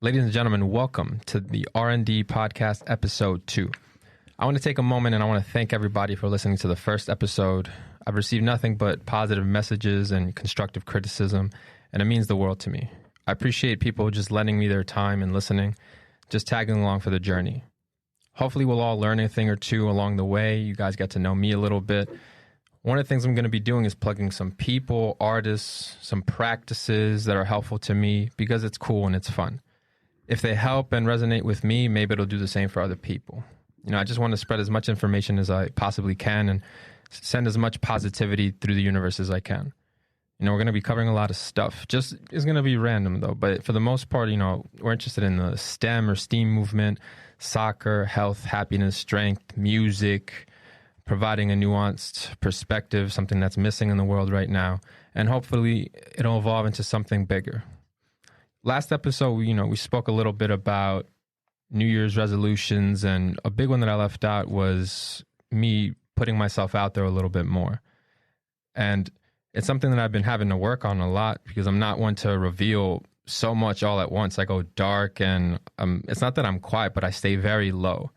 Ladies and gentlemen, welcome to the R&D Podcast Episode 2. I want to take a moment and I want to thank everybody for listening to the first episode. I've received nothing but positive messages and constructive criticism, and it means the world to me. I appreciate people just lending me their time and listening, just tagging along for the journey. Hopefully we'll all learn a thing or two along the way. You guys get to know me a little bit. One of the things I'm going to be doing is plugging some people, artists, some practices that are helpful to me because it's cool and it's fun. If they help and resonate with me, maybe it'll do the same for other people. You know, I just want to spread as much information as I possibly can and send as much positivity through the universe as I can. You know, we're going to be covering a lot of stuff. Just, it's going to be random though. But for the most part, you know, we're interested in the STEM or STEAM movement, soccer, health, happiness, strength, music, providing a nuanced perspective, something that's missing in the world right now. And hopefully it'll evolve into something bigger. Last episode, we spoke a little bit about New Year's resolutions, and a big one that I left out was me putting myself out there a little bit more. And it's something that I've been having to work on a lot because I'm not one to reveal so much all at once. I go dark, and it's not that I'm quiet, but I stay very low.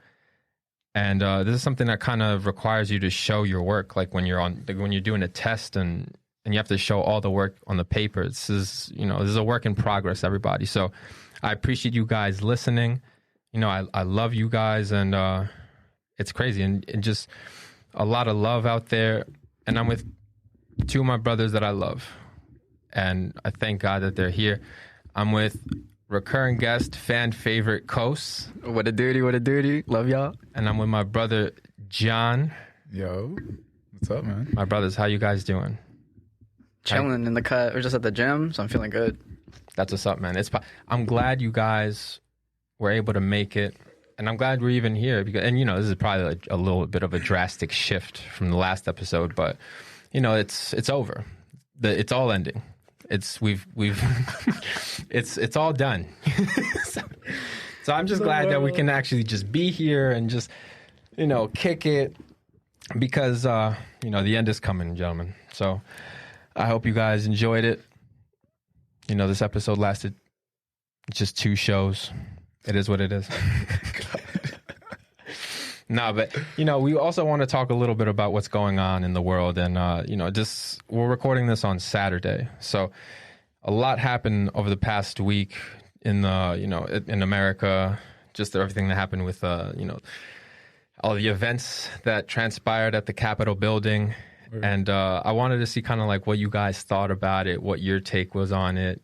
And this is something that kind of requires you to show your work, like when you're doing a test and you have to show all the work on the paper. This is a work in progress, everybody. So I appreciate you guys listening. You know, I love you guys, and it's crazy. And just a lot of love out there. And I'm with two of my brothers that I love. And I thank God that they're here. I'm with recurring guest, fan favorite, Cose. What a duty. Love y'all. And I'm with my brother, Jon. Yo, what's up, man? My brothers, how you guys doing? Chilling in the cut. We're just at the gym, so I'm feeling good. That's what's up, man. I'm glad you guys were able to make it, and I'm glad we're even here because, and this is probably a little bit of a drastic shift from the last episode, but it's over. It's all ending. We've it's all done. so I'm just glad that we can actually just be here and just kick it because the end is coming, gentlemen. So I hope you guys enjoyed it. This episode lasted just 2 shows. It is what it is. No, but we also want to talk a little bit about what's going on in the world, and we're recording this on Saturday, so a lot happened over the past week in in America. Just everything that happened with all the events that transpired at the Capitol building. And I wanted to see kind of like what you guys thought about it, what your take was on it.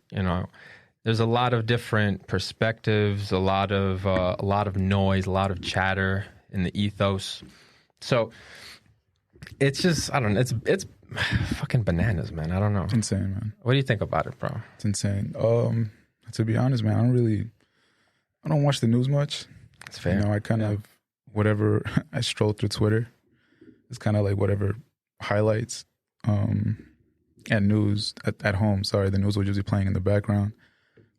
There's a lot of different perspectives, a lot of noise, a lot of chatter in the ethos. So it's just, I don't know, it's fucking bananas, man. I don't know. It's insane, man. What do you think about it, bro? It's insane. To be honest, man, I don't watch the news much. It's fair. I kind of, whatever, I stroll through Twitter. It's kind of like whatever highlights and news at home. Sorry, the news will just be playing in the background.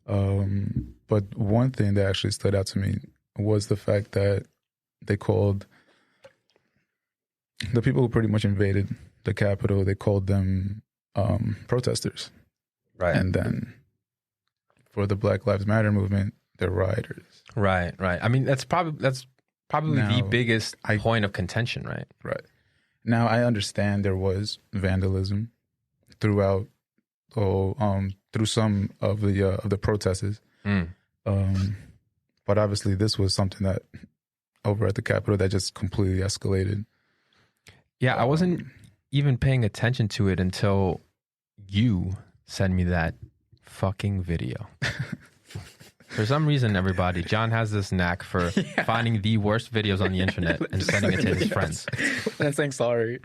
But one thing that actually stood out to me was the fact that they called the people who pretty much invaded the Capitol, they called them protesters. Right. And then for the Black Lives Matter movement, they're rioters. Right. I mean, that's probably now, the biggest point of contention, right? Right. Now, I understand there was vandalism throughout, through some of the protests. But obviously, this was something that over at the Capitol that just completely escalated. Yeah, I wasn't even paying attention to it until you sent me that fucking video. For some reason, everybody, Jon has this knack for finding the worst videos on the internet and sending it to his friends. And saying sorry.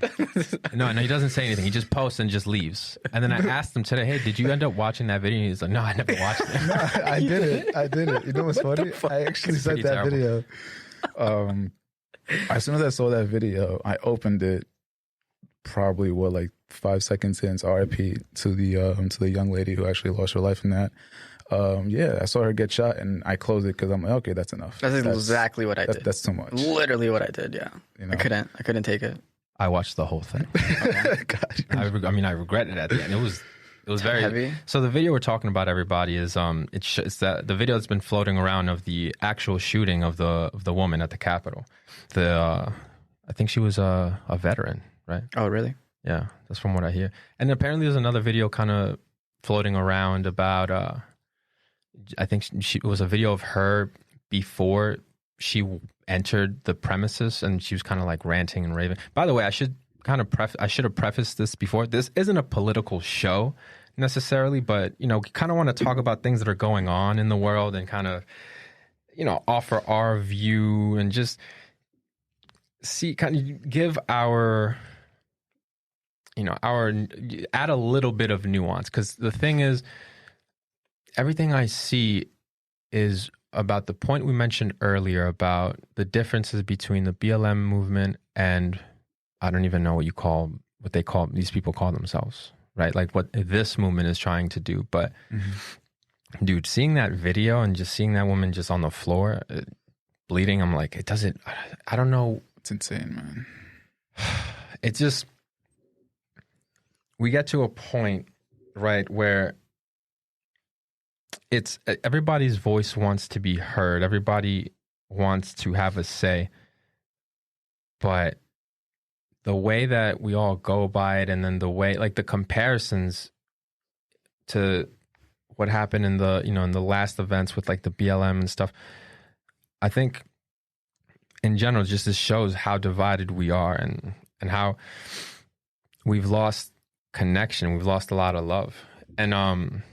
No, he doesn't say anything. He just posts and just leaves. And then I asked him today, hey, did you end up watching that video? And he's like, no, I never watched it. No, I did it. You know what's funny? I actually sent that video. As soon as I saw that video, I opened it probably, 5 seconds in. It's RIP to the young lady who actually lost her life in that. I saw her get shot and I closed it because I'm like, okay, that's enough. That's exactly what I did. That's too much. Literally what I did, yeah. I couldn't take it. I watched the whole thing. Okay. God. I regret it at the end. It was very heavy. So the video we're talking about, everybody, is it's that the video that's been floating around of the actual shooting of the woman at the Capitol. I think she was a veteran, right? Oh, really? Yeah, that's from what I hear. And apparently there's another video kind of floating around about, I think it was a video of her before she entered the premises, and she was kind of like ranting and raving. By the way, I should have prefaced this before. This isn't a political show necessarily, but, you know, we kind of want to talk about things that are going on in the world and kind of, you know, offer our view and just kind of give our, you know, add a little bit of nuance. Because the thing is, everything I see is about the point we mentioned earlier about the differences between the BLM movement and I don't even know what these people call themselves, right? Like what this movement is trying to do. But dude, seeing that video and just seeing that woman just on the floor bleeding, I'm like, I don't know. It's insane, man. It's just, we get to a point, right, where it's everybody's voice wants to be heard. Everybody wants to have a say. But the way that we all go by it, and then the way, like the comparisons to what happened in the last events with like the BLM and stuff, I think in general, just this shows how divided we are and how we've lost connection. We've lost a lot of love. And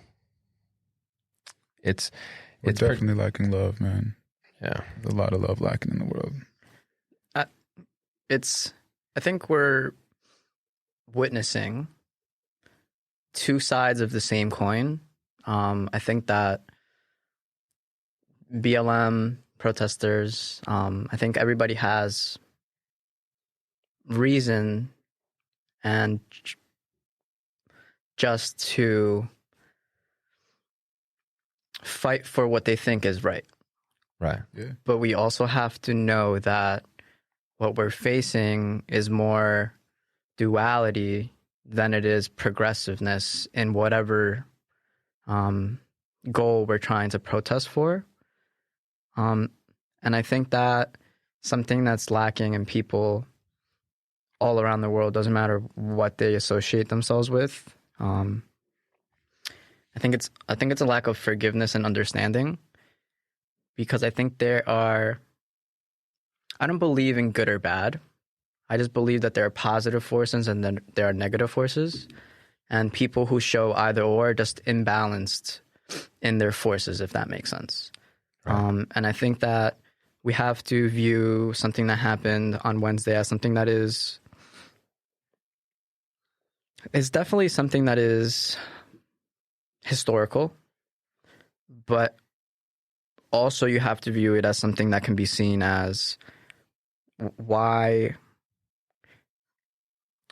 we're definitely lacking love, man. Yeah. There's a lot of love lacking in the world. I think we're witnessing two sides of the same coin. I think that BLM protesters, I think everybody has reason and just to fight for what they think is right. Right. Yeah. But we also have to know that what we're facing is more duality than it is progressiveness in whatever goal we're trying to protest for. And I think that something that's lacking in people all around the world, doesn't matter what they associate themselves with. I think it's a lack of forgiveness and understanding, because I think I don't believe in good or bad. I just believe that there are positive forces and then there are negative forces, and people who show either or are just imbalanced in their forces, if that makes sense. Right. And I think that we have to view something that happened on Wednesday as something that is definitely something that is historical, but also you have to view it as something that can be seen as why,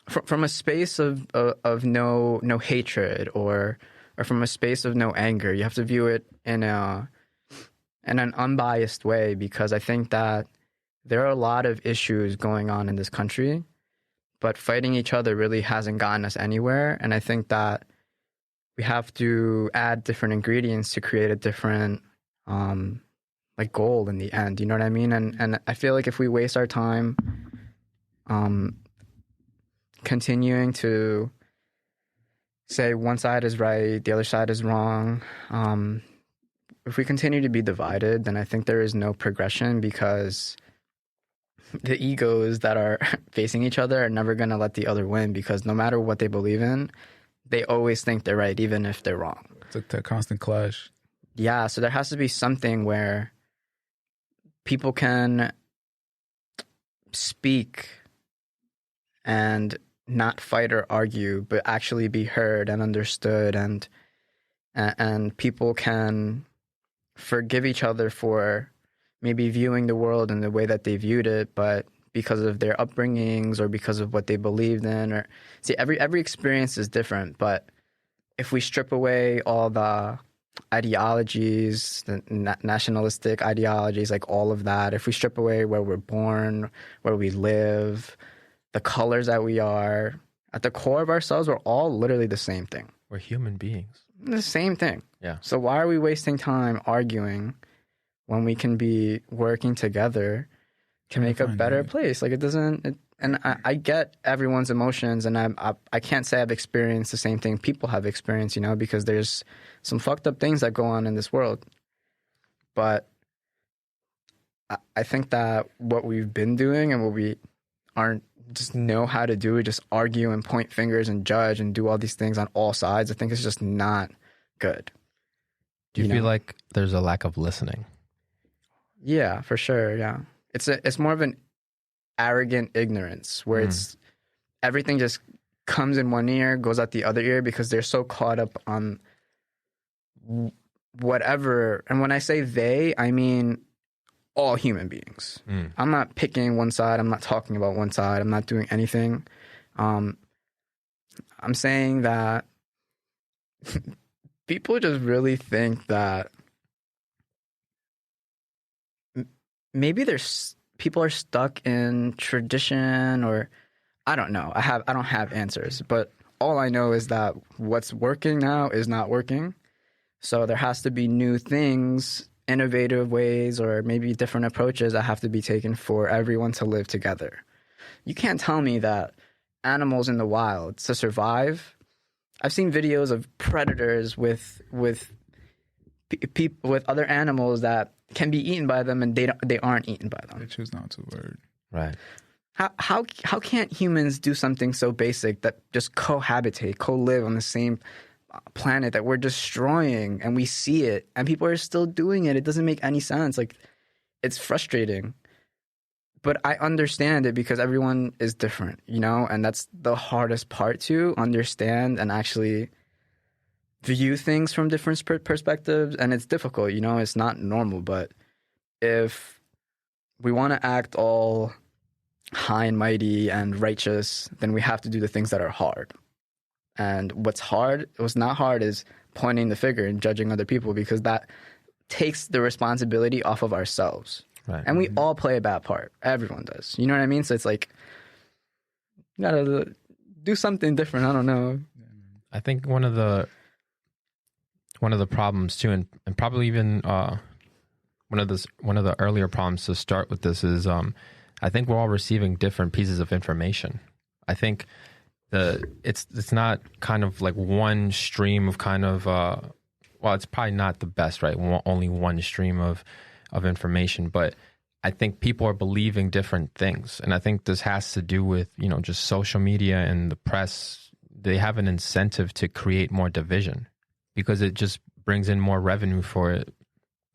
from a space of no hatred or from a space of no anger. You have to view it in an unbiased way, because I think that there are a lot of issues going on in this country, but fighting each other really hasn't gotten us anywhere. And I think that we have to add different ingredients to create a different like goal in the end. You know what I mean? And I feel like if we waste our time continuing to say one side is right, the other side is wrong, if we continue to be divided, then I think there is no progression, because the egos that are facing each other are never going to let the other win, because no matter what they believe in, they always think they're right, even if they're wrong. It's like that constant clash. Yeah, so there has to be something where people can speak and not fight or argue, but actually be heard and understood, and people can forgive each other for maybe viewing the world in the way that they viewed it, but because of their upbringings or because of what they believed in, or see, every experience is different. But if we strip away all the ideologies, the nationalistic ideologies, like all of that, if we strip away where we're born, where we live, the colors that we are, at the core of ourselves, we're all literally the same thing. We're human beings. The same thing. Yeah. So why are we wasting time arguing when we can be working together to make a better place? Like, it doesn't. And I get everyone's emotions, and I can't say I've experienced the same thing people have experienced, you know, because there's some fucked up things that go on in this world. But I think that what we've been doing and what we aren't just know how to do is just argue and point fingers and judge and do all these things on all sides. I think it's just not good. Do you feel like there's a lack of listening? Yeah, for sure. Yeah. It's more of an arrogant ignorance where it's everything just comes in one ear, goes out the other ear because they're so caught up on whatever. And when I say they, I mean all human beings. I'm not picking one side. I'm not talking about one side. I'm not doing anything. I'm saying that people just really think that maybe people are stuck in tradition, or I don't know. I don't have answers, but all I know is that what's working now is not working. So there has to be new things, innovative ways, or maybe different approaches that have to be taken for everyone to live together. You can't tell me that animals in the wild to survive. I've seen videos of predators with people with other animals that can be eaten by them, and they aren't eaten by them. They choose not to. Word. Right. How can't humans do something so basic that just cohabitate, co-live on the same planet that we're destroying, and we see it, and people are still doing it? It doesn't make any sense. Like, it's frustrating. But I understand it because everyone is different, you know? And that's the hardest part to understand and actually view things from different perspectives. And it's difficult, you know? It's not normal. But if we want to act all high and mighty and righteous, then we have to do the things that are hard. And what's not hard is pointing the finger and judging other people, because that takes the responsibility off of ourselves. Right. And we all play a bad part. Everyone does. You know what I mean? So it's like, you gotta do something different. I don't know. I think one of the problems too, and probably even one of the earlier problems to start with this is I think we're all receiving different pieces of information. I think it's not kind of like one stream of kind of well, it's probably not the best, right? Only one stream of information, but I think people are believing different things. And I think this has to do with, you know, just social media and the press. They have an incentive to create more division because it just brings in more revenue for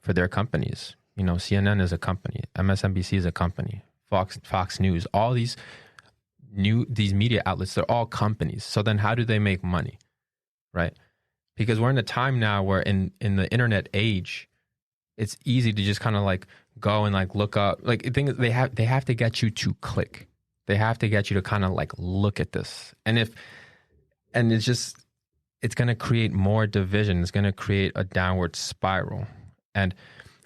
their companies. You know, CNN is a company, MSNBC is a company, Fox News, all these media outlets, they're all companies. So then how do they make money, right? Because we're in a time now where in the internet age, it's easy to just kind of like go and like look up, like they have to get you to click. They have to get you to kind of like look at this. And it's going to create more division. It's going to create a downward spiral. And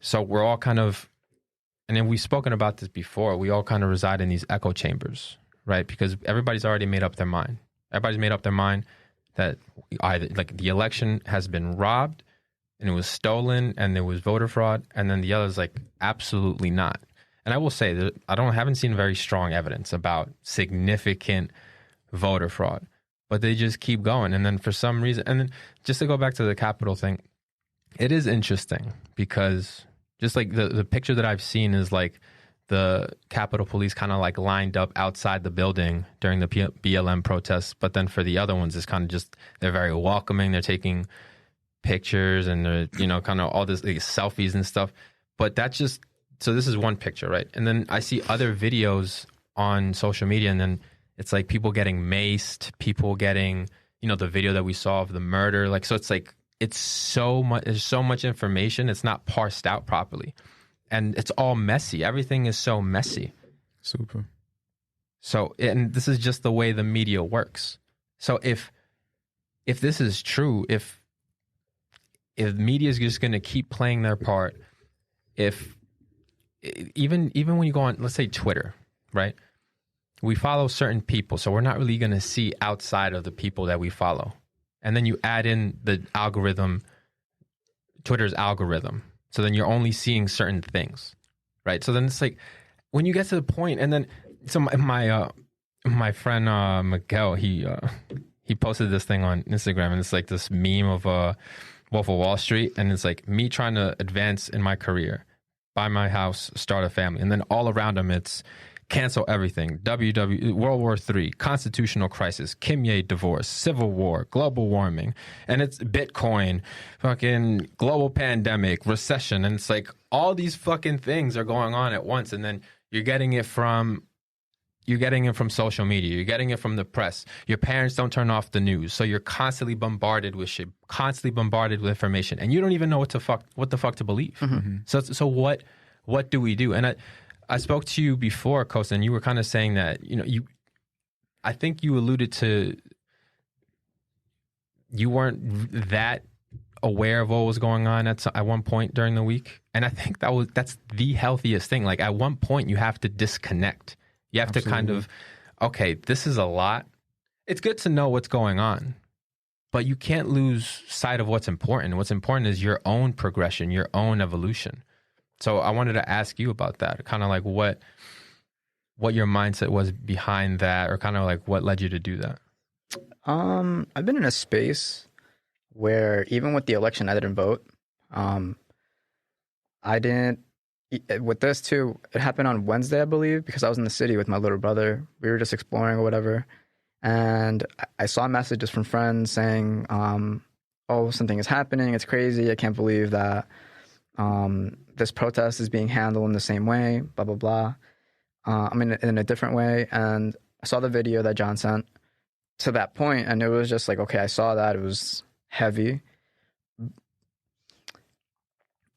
so we're all kind of, and then we've spoken about this before, we all kind of reside in these echo chambers, right? Because everybody's already made up their mind. Everybody's made up their mind that either like the election has been robbed and it was stolen and there was voter fraud, and then the other's like, absolutely not. And I will say that I haven't seen very strong evidence about significant voter fraud, but they just keep going. And then for some reason, and then just to go back to the Capitol thing, it is interesting because just like the picture that I've seen is like the Capitol Police kind of like lined up outside the building during the BLM protests. But then for the other ones, it's kind of just, they're very welcoming. They're taking pictures and they're, you know, kind of all this like, selfies and stuff. But that's just, so this is one picture, right? And then I see other videos on social media, and then it's like people getting maced, people getting, you know, the video that we saw of the murder. Like, so it's like, it's so much, there's so much information. It's not parsed out properly. And it's all messy. Everything is so messy. Super. So, and this is just the way the media works. So if this is true, if media is just going to keep playing their part, even when you go on, let's say Twitter, right? We follow certain people, so we're not really going to see outside of the people that we follow. and then you add in the algorithm, Twitter's algorithm. So then you're only seeing certain things, right? So then it's like when you get to the point, and then so my friend Miguel, he posted this thing on Instagram, and it's like this meme of Wolf of Wall Street, and it's like me trying to advance in my career, buy my house, start a family, and then all around him it's cancel everything, World War III, constitutional crisis, Kim Ye divorce, civil war, global warming, and it's Bitcoin, fucking global pandemic, recession, and it's like all these fucking things are going on at once, and then you're getting it from social media, you're getting it from the press. Your parents don't turn off the news, so you're constantly bombarded with shit, constantly bombarded with information, and you don't even know what the fuck to believe. Mm-hmm. So what do we do? And I spoke to you before, Cosé, and you were kind of saying that, I think you alluded to you weren't that aware of what was going on at one point during the week. And I think that's the healthiest thing. Like at one point you have to disconnect. You have Absolutely. to kind of, okay, this is a lot. It's good to know what's going on, but you can't lose sight of what's important. What's important is your own progression, your own evolution. So I wanted to ask you about that, kind of like what your mindset was behind that, or kind of like what led you to do that. I've been in a space where even with the election, I didn't vote. I didn't. With this too, it happened on Wednesday, I believe, because I was in the city with my little brother. We were just exploring or whatever, and I saw messages from friends saying, "Oh, something is happening. It's crazy. I can't believe that." This protest is being handled in the same way, blah, blah, blah. I mean, in a different way. And I saw the video that Jon sent to that point, and it was just like, okay, I saw that. It was heavy.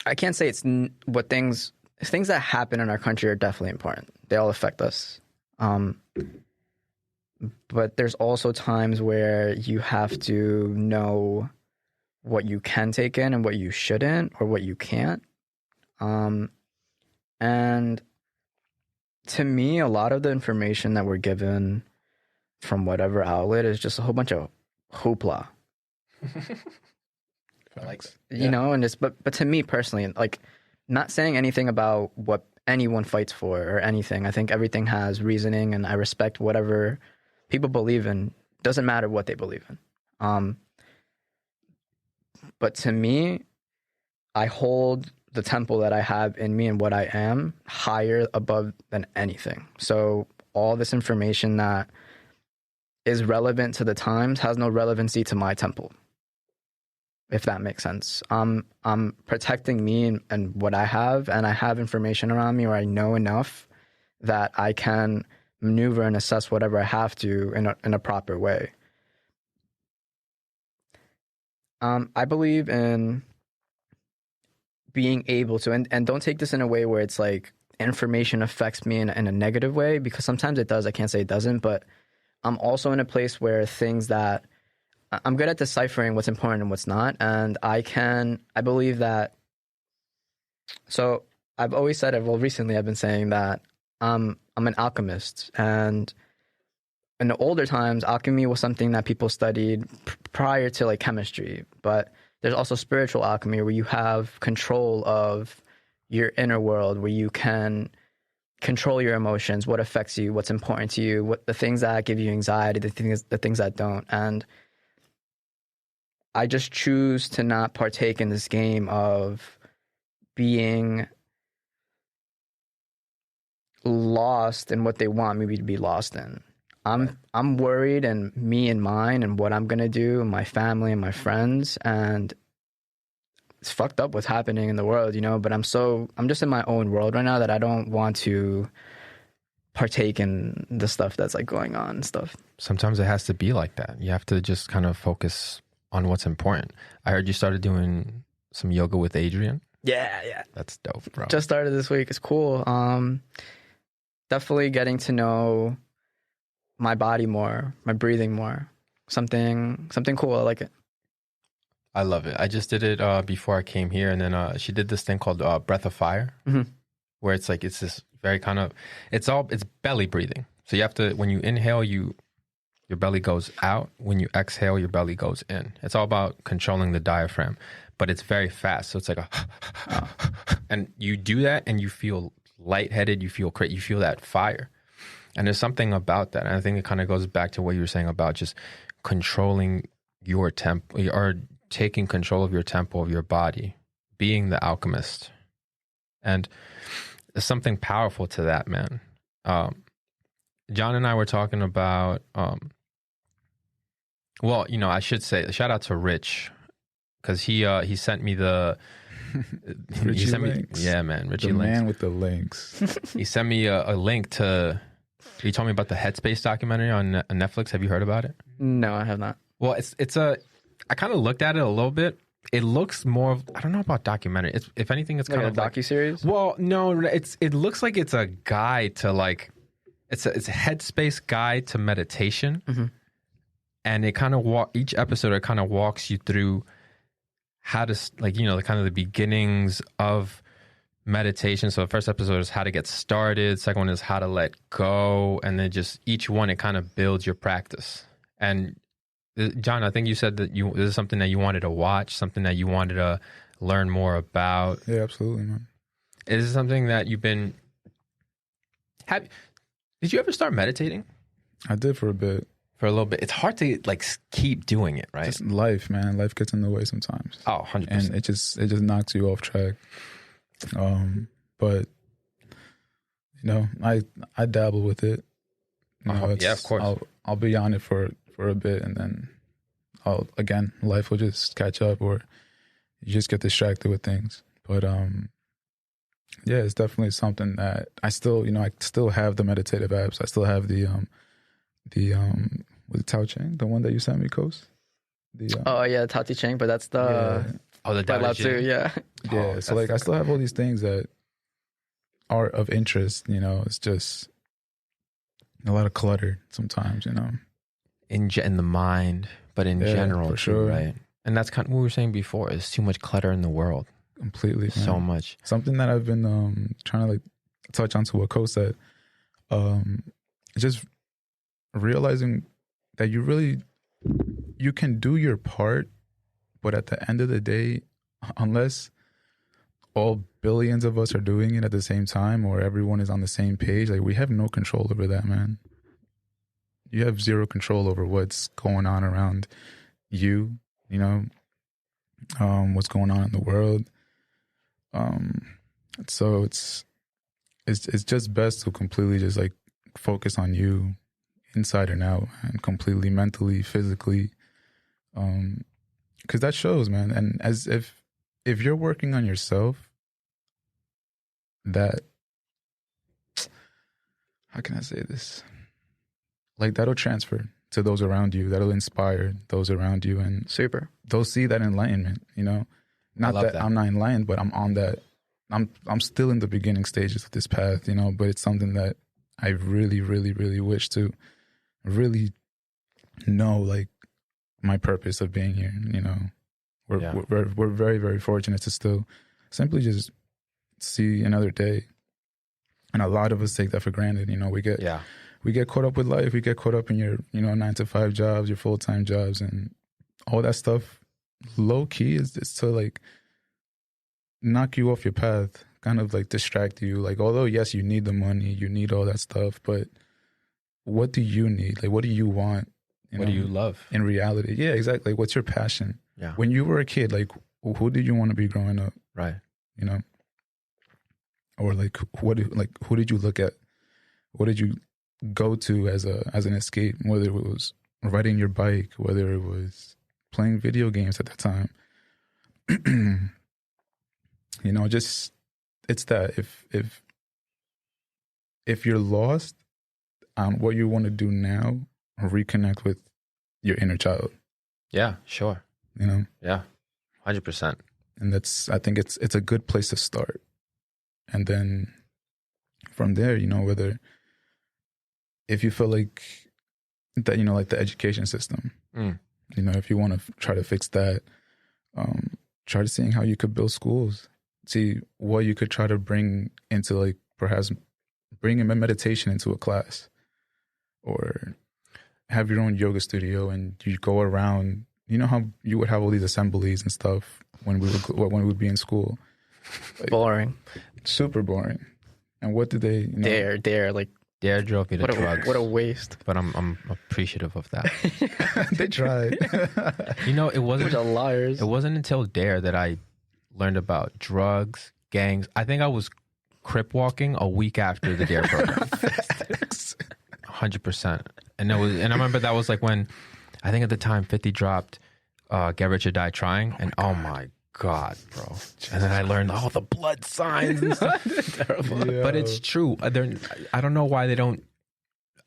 I can't say it's what things that happen in our country are definitely important. They all affect us. But there's also times where you have to know what you can take in and what you shouldn't, or what you can't. And to me, a lot of the information that we're given from whatever outlet is just a whole bunch of hoopla. And it's, but to me personally, like, not saying anything about what anyone fights for or anything. I think everything has reasoning, and I respect whatever people believe in. Doesn't matter what they believe in. But to me, I hold the temple that I have in me and what I am higher above than anything. So all this information that is relevant to the times has no relevancy to my temple, if that makes sense. I'm protecting me and what I have, and I have information around me, or I know enough that I can maneuver and assess whatever I have to in a proper way. I believe in being able to, and don't take this in a way where it's like information affects me in a negative way, because sometimes it does. I can't say it doesn't, but I'm also in a place where things that I'm good at deciphering what's important and what's not. And I believe that. So I've always said it. Well, recently I've been saying that I'm an alchemist, and in the older times, alchemy was something that people studied prior to like chemistry. But there's also spiritual alchemy, where you have control of your inner world, where you can control your emotions, what affects you, what's important to you, what the things that give you anxiety, the things that don't. And I just choose to not partake in this game of being lost in what they want me to be lost in. I'm worried, and me and mine, and what I'm gonna do, and my family and my friends, and it's fucked up what's happening in the world, but I'm just in my own world right now that I don't want to partake in the stuff that's like going on and stuff. Sometimes it has to be like that. You have to just kind of focus on what's important. I heard you started doing some yoga with Adrian. Yeah. That's dope, bro. Just started this week. It's cool. Definitely getting to know my body more, my breathing more. Something cool. I like it. I love it. I just did it before I came here, and then she did this thing called Breath of Fire, where it's this very kind of, it's belly breathing. So you have to, when you inhale, you your belly goes out. When you exhale, your belly goes in. It's all about controlling the diaphragm, but it's very fast. So it's like and you do that and you feel lightheaded, you feel great, you feel that fire. And there's something about that. And I think it kind of goes back to what you were saying about just controlling your tempo, or taking control of your tempo of your body, being the alchemist. And there's something powerful to that, man. John and I were talking about, well, you know, I should say, shout out to Rich, because he sent me the Richie he sent links. Me, yeah, man, Richie the links. man with the links. He sent me a link to. He told me about the Headspace documentary on Netflix. Have you heard about it? No, I have not. Well, it's a. I kind of looked at it a little bit. It looks more of, I don't know about documentary. It's, if anything, it's kind Like of a like, docuseries? well, no, it looks like it's a guide to like, it's a Headspace guide to meditation, and it kind of each episode it kind of walks you through how to, like, you know, the kind of the beginnings of meditation. So the first episode is how to get started. Second one is how to let go, and then just each one it kind of builds your practice. And John, I think you said that this is something that you wanted to watch, something that you wanted to learn more about. Yeah, absolutely, man. Is this something that you've been? Did you ever start meditating? I did for a bit. For a little bit. It's hard to like keep doing it, right? Just life, man. Life gets in the way sometimes. Oh, 100%. And it just knocks you off track. But you know, I dabble with it. You know, yeah, of course. I'll be on it for a bit, and then life will just catch up, or you just get distracted with things. But yeah, it's definitely something that I still have the meditative apps. I still have the with Tao Ching, the one that you sent me, Cose. Oh yeah, Tati Ching, but that's the the Lao Dao Tzu, yeah. Yeah, so like I still have all these things that are of interest. You know, it's just a lot of clutter sometimes. You know, in the mind, but in general, for too, sure, right? And that's kind of what we were saying before. There's too much clutter in the world. Completely, man. So much. Something that I've been trying to like touch on to what Cose said. Just realizing that you can do your part, but at the end of the day, unless all billions of us are doing it at the same time, or everyone is on the same page, like we have no control over that, man. You have zero control over what's going on around you, you know, what's going on in the world. So it's just best to completely just like focus on you, inside and out, and completely mentally, physically, because that shows, man. And as if you're working on yourself, that, how can I say this? Like that'll transfer to those around you. That'll inspire those around you, and Super. They'll see that enlightenment. You know, not that I'm not enlightened, but I'm on that. I'm still in the beginning stages of this path. You know, but it's something that I really, really, really wish to really know, like my purpose of being here. You know, we're very, very fortunate to still simply just see another day, and a lot of us take that for granted. You know, we get caught up with life. We get caught up in your 9-to-5 jobs, your full-time jobs, and all that stuff. Low key is to like knock you off your path, kind of like distract you. Like, although yes, you need the money, you need all that stuff, but what do you need? Like, what do you want? What do you love in reality? Yeah, exactly. Like, what's your passion? Yeah. When you were a kid, like, who did you want to be growing up? Right. You know, or like, who did you look at? What did you go to as an escape? Whether it was riding your bike, whether it was playing video games at that time. You know, just it's that if you're lost on what you want to do now, reconnect with your inner child. Yeah, sure. You know? Yeah, 100%. And I think it's a good place to start. And then from there, you know, if you feel like that, you know, like the education system, you know, if you want to try to fix that, try to seeing how you could build schools, see what you could try to bring into, like, perhaps bringing meditation into a class, or have your own yoga studio and you go around. You know how you would have all these assemblies and stuff when we would be in school. Like, Boring. Super boring. And what did they? Dare. Like, Dare drove me to drugs. What a waste. But I'm appreciative of that. They tried. It wasn't. Bunch of liars. It wasn't until Dare that I learned about drugs, gangs. I think I was crip walking a week after the Dare program. 100%. And I remember that was like when I think at the time 50 dropped Get Rich or Die Trying, and oh my God, bro. And then I learned all the blood signs and stuff. Terrible. Yeah. But it's true. I don't know why they don't.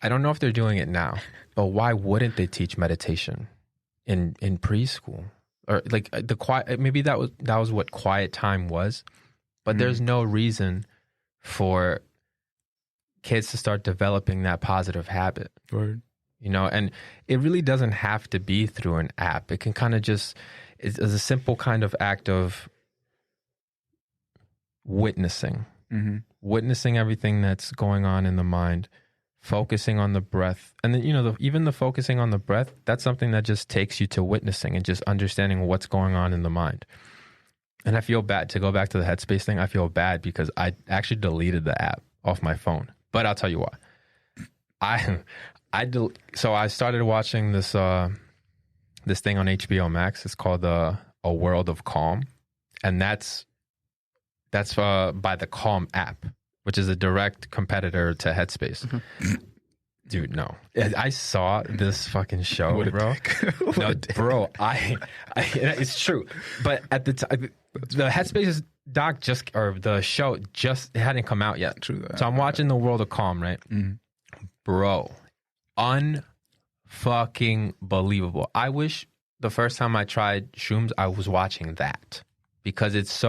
I don't know if they're doing it now, but why wouldn't they teach meditation in preschool? Or like the quiet, maybe that was what quiet time was, but there's no reason for kids to start developing that positive habit. Word. And it really doesn't have to be through an app. It can kind of just, it's a simple kind of act of witnessing, witnessing everything that's going on in the mind, focusing on the breath. And then, even the focusing on the breath, that's something that just takes you to witnessing and just understanding what's going on in the mind. And I feel bad, to go back to the Headspace thing, I feel bad because I actually deleted the app off my phone. But I'll tell you why. So I started watching this thing on HBO Max. It's called A World of Calm, and that's by the Calm app, which is a direct competitor to Headspace. Dude, no. I saw this fucking show, bro. No, bro, it's true. But at the time, the Headspace the show just hadn't come out yet. True that. So I'm watching The World of Calm, right? Bro, unfucking believable. I wish the first time I tried shrooms, I was watching that, because it's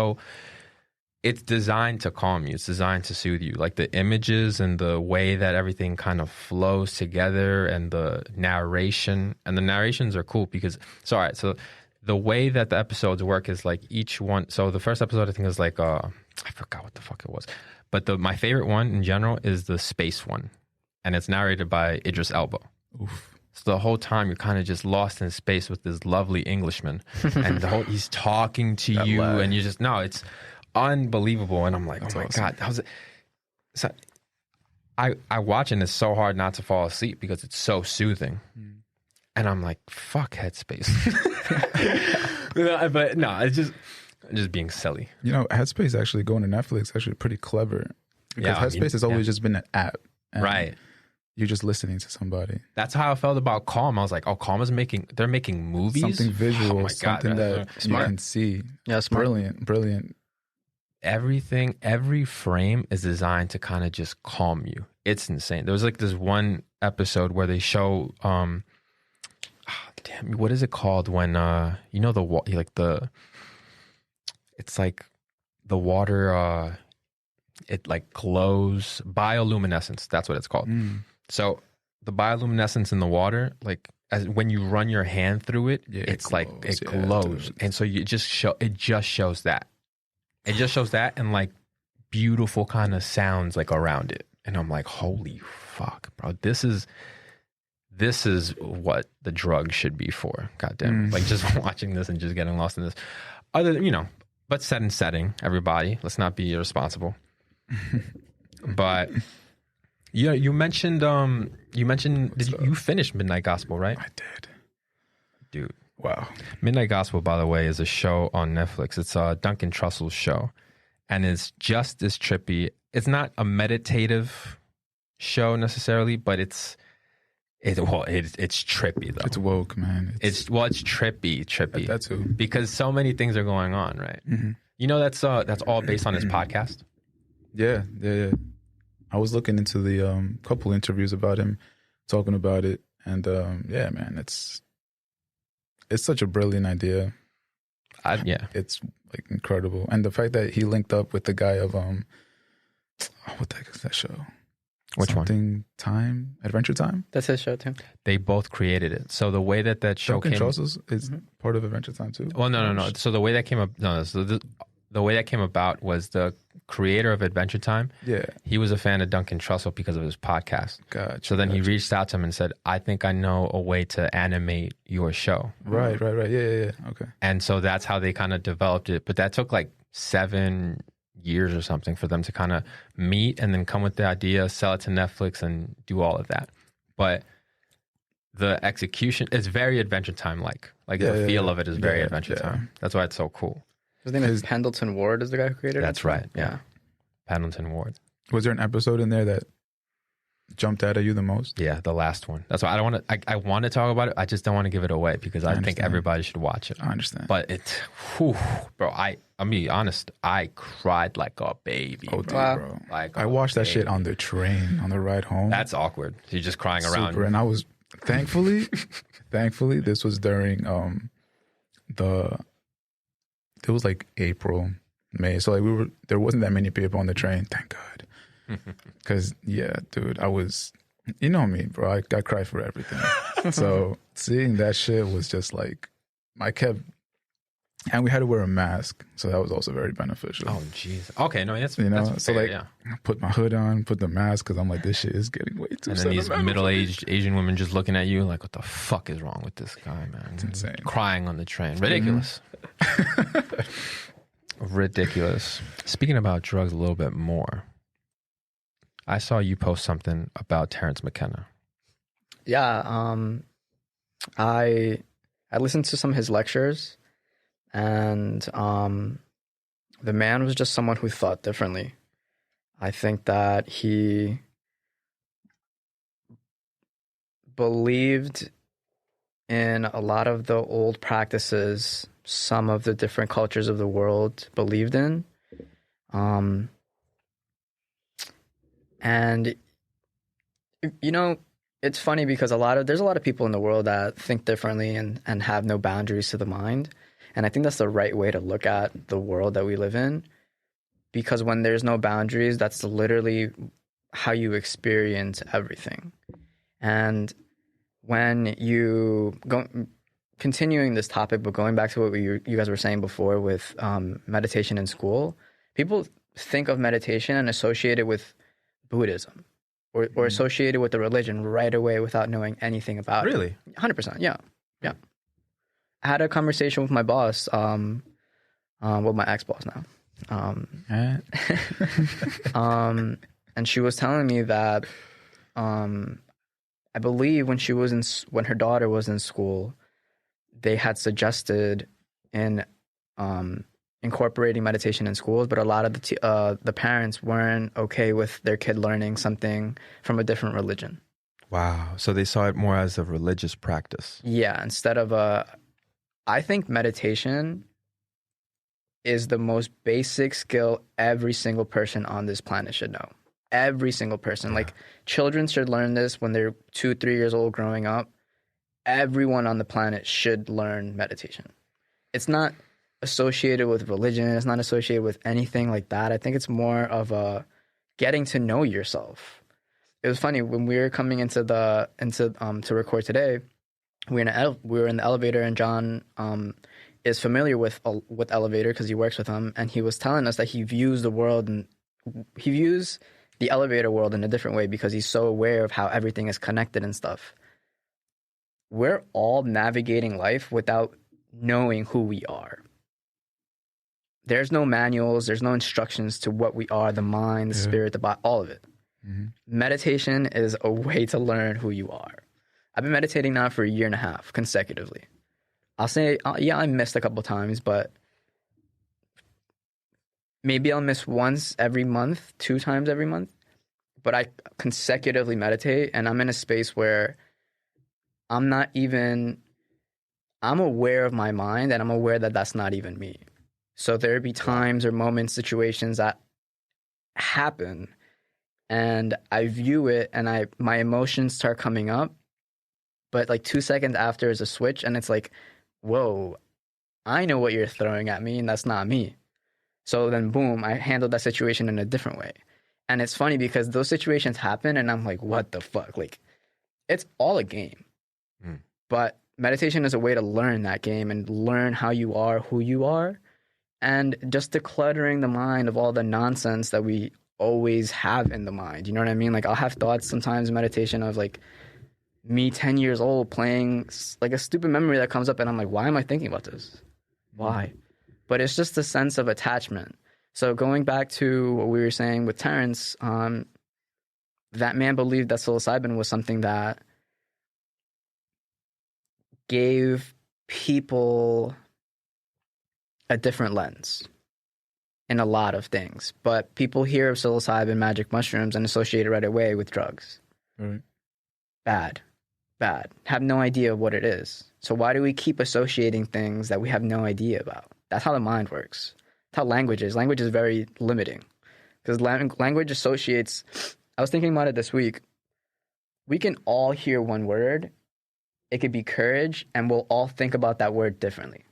designed to calm you. It's designed to soothe you. Like the images and the way that everything kind of flows together, and the narration. And the narrations are cool because, so the way that the episodes work is like each one. So the first episode I think is like, I forgot what the fuck it was. But my favorite one in general is the space one. And it's narrated by Idris Elba. Oof. So the whole time you're kind of just lost in space with this lovely Englishman. And he's talking to you and you just, no, it's unbelievable. And I'm like, that's awesome. God, how's it? So I watch, and it's so hard not to fall asleep because it's so soothing. And I'm like, fuck Headspace. But no, it's just being silly. Headspace actually going to Netflix actually pretty clever, because Headspace has always just been an app. Right. You're just listening to somebody. That's how I felt about Calm. I was like, oh, Calm is they're making movies? Something visual, oh my something God, that you can see. Yeah, smart. Brilliant. Every frame is designed to kind of just calm you. It's insane. There was like this one episode where they show, what is it called when, it's like the water, it like glows, bioluminescence. That's what it's called. So the bioluminescence in the water, like when you run your hand through it, it's like it glows. And so it just shows that. It just shows that, and like beautiful kind of sounds like around it. And I'm like, holy fuck, bro. This is what the drug should be for. Goddamn. Like just watching this and just getting lost in this. But set and setting, everybody. Let's not be irresponsible. But you mentioned you finished Midnight Gospel, right? I did. Dude. Wow. Midnight Gospel, by the way, is a show on Netflix. It's Duncan Trussell's show, and it's just as trippy. It's not a meditative show necessarily, but it's trippy though. It's woke, man. It's trippy. That too. Because so many things are going on, right? That's all based on his podcast. Yeah. I was looking into the couple interviews about him, talking about it, and man, it's such a brilliant idea. It's like incredible, and the fact that he linked up with the guy of what the heck is that show? Which Something Time? Adventure Time? That's his show too. They both created it. So the way that show Duncan came... Trussell is part of Adventure Time too? Well, no. So the way that came up... No, so the the way that came about was the creator of Adventure Time. Yeah. He was a fan of Duncan Trussell because of his podcast. Gotcha. So then he reached out to him and said, I think I know a way to animate your show. Right. Yeah. Okay. And so that's how they kind of developed it. But that took like 7 years or something for them to kind of meet and then come with the idea, sell it to Netflix, and do all of that. But the execution is very Adventure Time like the feel of it is very Adventure Time. That's why it's so cool. His name is Pendleton Ward, is the guy who created it? That's right. Yeah. Pendleton Ward. Was there an episode in there that jumped out at you the most? Yeah, the last one. That's why I don't want to. I want to talk about it. I just don't want to give it away because I think everybody should watch it. I understand. But bro. I'm be honest. I cried like a baby. Oh, dude, bro. Like I watched that shit on the train on the ride home. That's awkward. You're just crying around. And I was thankfully, this was during it was like April, May. So like there wasn't that many people on the train. Thank God. Because yeah, dude, I was, you know me, bro. I cry for everything. So seeing that shit was just like, and we had to wear a mask, so that was also very beneficial. Oh jeez. Okay, no, that's so fair, like, I put my hood on, put the mask, because I'm like, this shit is getting way too. And then these middle-aged Asian women just looking at you like, what the fuck is wrong with this guy, man? It's insane. Crying on the train, ridiculous. Ridiculous. Speaking about drugs a little bit more, I saw you post something about Terence McKenna. Yeah, I listened to some of his lectures, and the man was just someone who thought differently. I think that he believed in a lot of the old practices some of the different cultures of the world believed in. And, you know, it's funny because there's a lot of people in the world that think differently and have no boundaries to the mind. And I think that's the right way to look at the world that we live in. Because when there's no boundaries, that's literally how you experience everything. And when you go, continuing this topic, but going back to what you guys were saying before with meditation in school, people think of meditation and associate it with Buddhism or associate it with the religion right away without knowing anything about it. Really? 100%. Yeah. I had a conversation with my boss, well, my ex-boss now. And she was telling me that I believe when her daughter was in school, they had suggested in incorporating meditation in schools, but a lot of the parents weren't okay with their kid learning something from a different religion. Wow. So they saw it more as a religious practice. Yeah, instead of I think meditation is the most basic skill every single person on this planet should know. Every single person. Yeah. Like, children should learn this when they're 2-3 years old growing up. Everyone on the planet should learn meditation. It's not associated with religion. It's not associated with anything like that. I think it's more of a getting to know yourself. It was funny when we were coming into to record today. We were in the elevator, and Jon is familiar with elevator because he works with them, and he was telling us that he views the elevator world in a different way because he's so aware of how everything is connected and stuff. We're all navigating life without knowing who we are. There's no manuals, there's no instructions to what we are, the mind, the spirit, the body, all of it. Mm-hmm. Meditation is a way to learn who you are. I've been meditating now for 1.5 years consecutively. I'll say, I missed a couple times, but maybe I'll miss once every month, 2 times every month. But I consecutively meditate, and I'm in a space where I'm aware of my mind, and I'm aware that that's not even me. So there'd be times or moments, situations that happen, and I view it, and my emotions start coming up. But like 2 seconds after is a switch, and it's like, whoa, I know what you're throwing at me, and that's not me. So then, boom, I handled that situation in a different way. And it's funny because those situations happen, and I'm like, what the fuck? Like, it's all a game. Mm. But meditation is a way to learn that game and learn how you are, who you are. and just decluttering the mind of all the nonsense that we always have in the mind. You know what I mean? Like, I'll have thoughts sometimes in meditation of like me 10 years old playing like a stupid memory that comes up, and I'm like, why am I thinking about this? Why? But it's just a sense of attachment. So going back to what we were saying with Terence, that man believed that psilocybin was something that gave people a different lens in a lot of things. But people hear of psilocybin, magic mushrooms, and associate it right away with drugs. Right. Bad. Have no idea what it is. So why do we keep associating things that we have no idea about? That's how the mind works. That's how language is. Language is very limiting. Because language associates... I was thinking about it this week. We can all hear one word. It could be courage, and we'll all think about that word differently.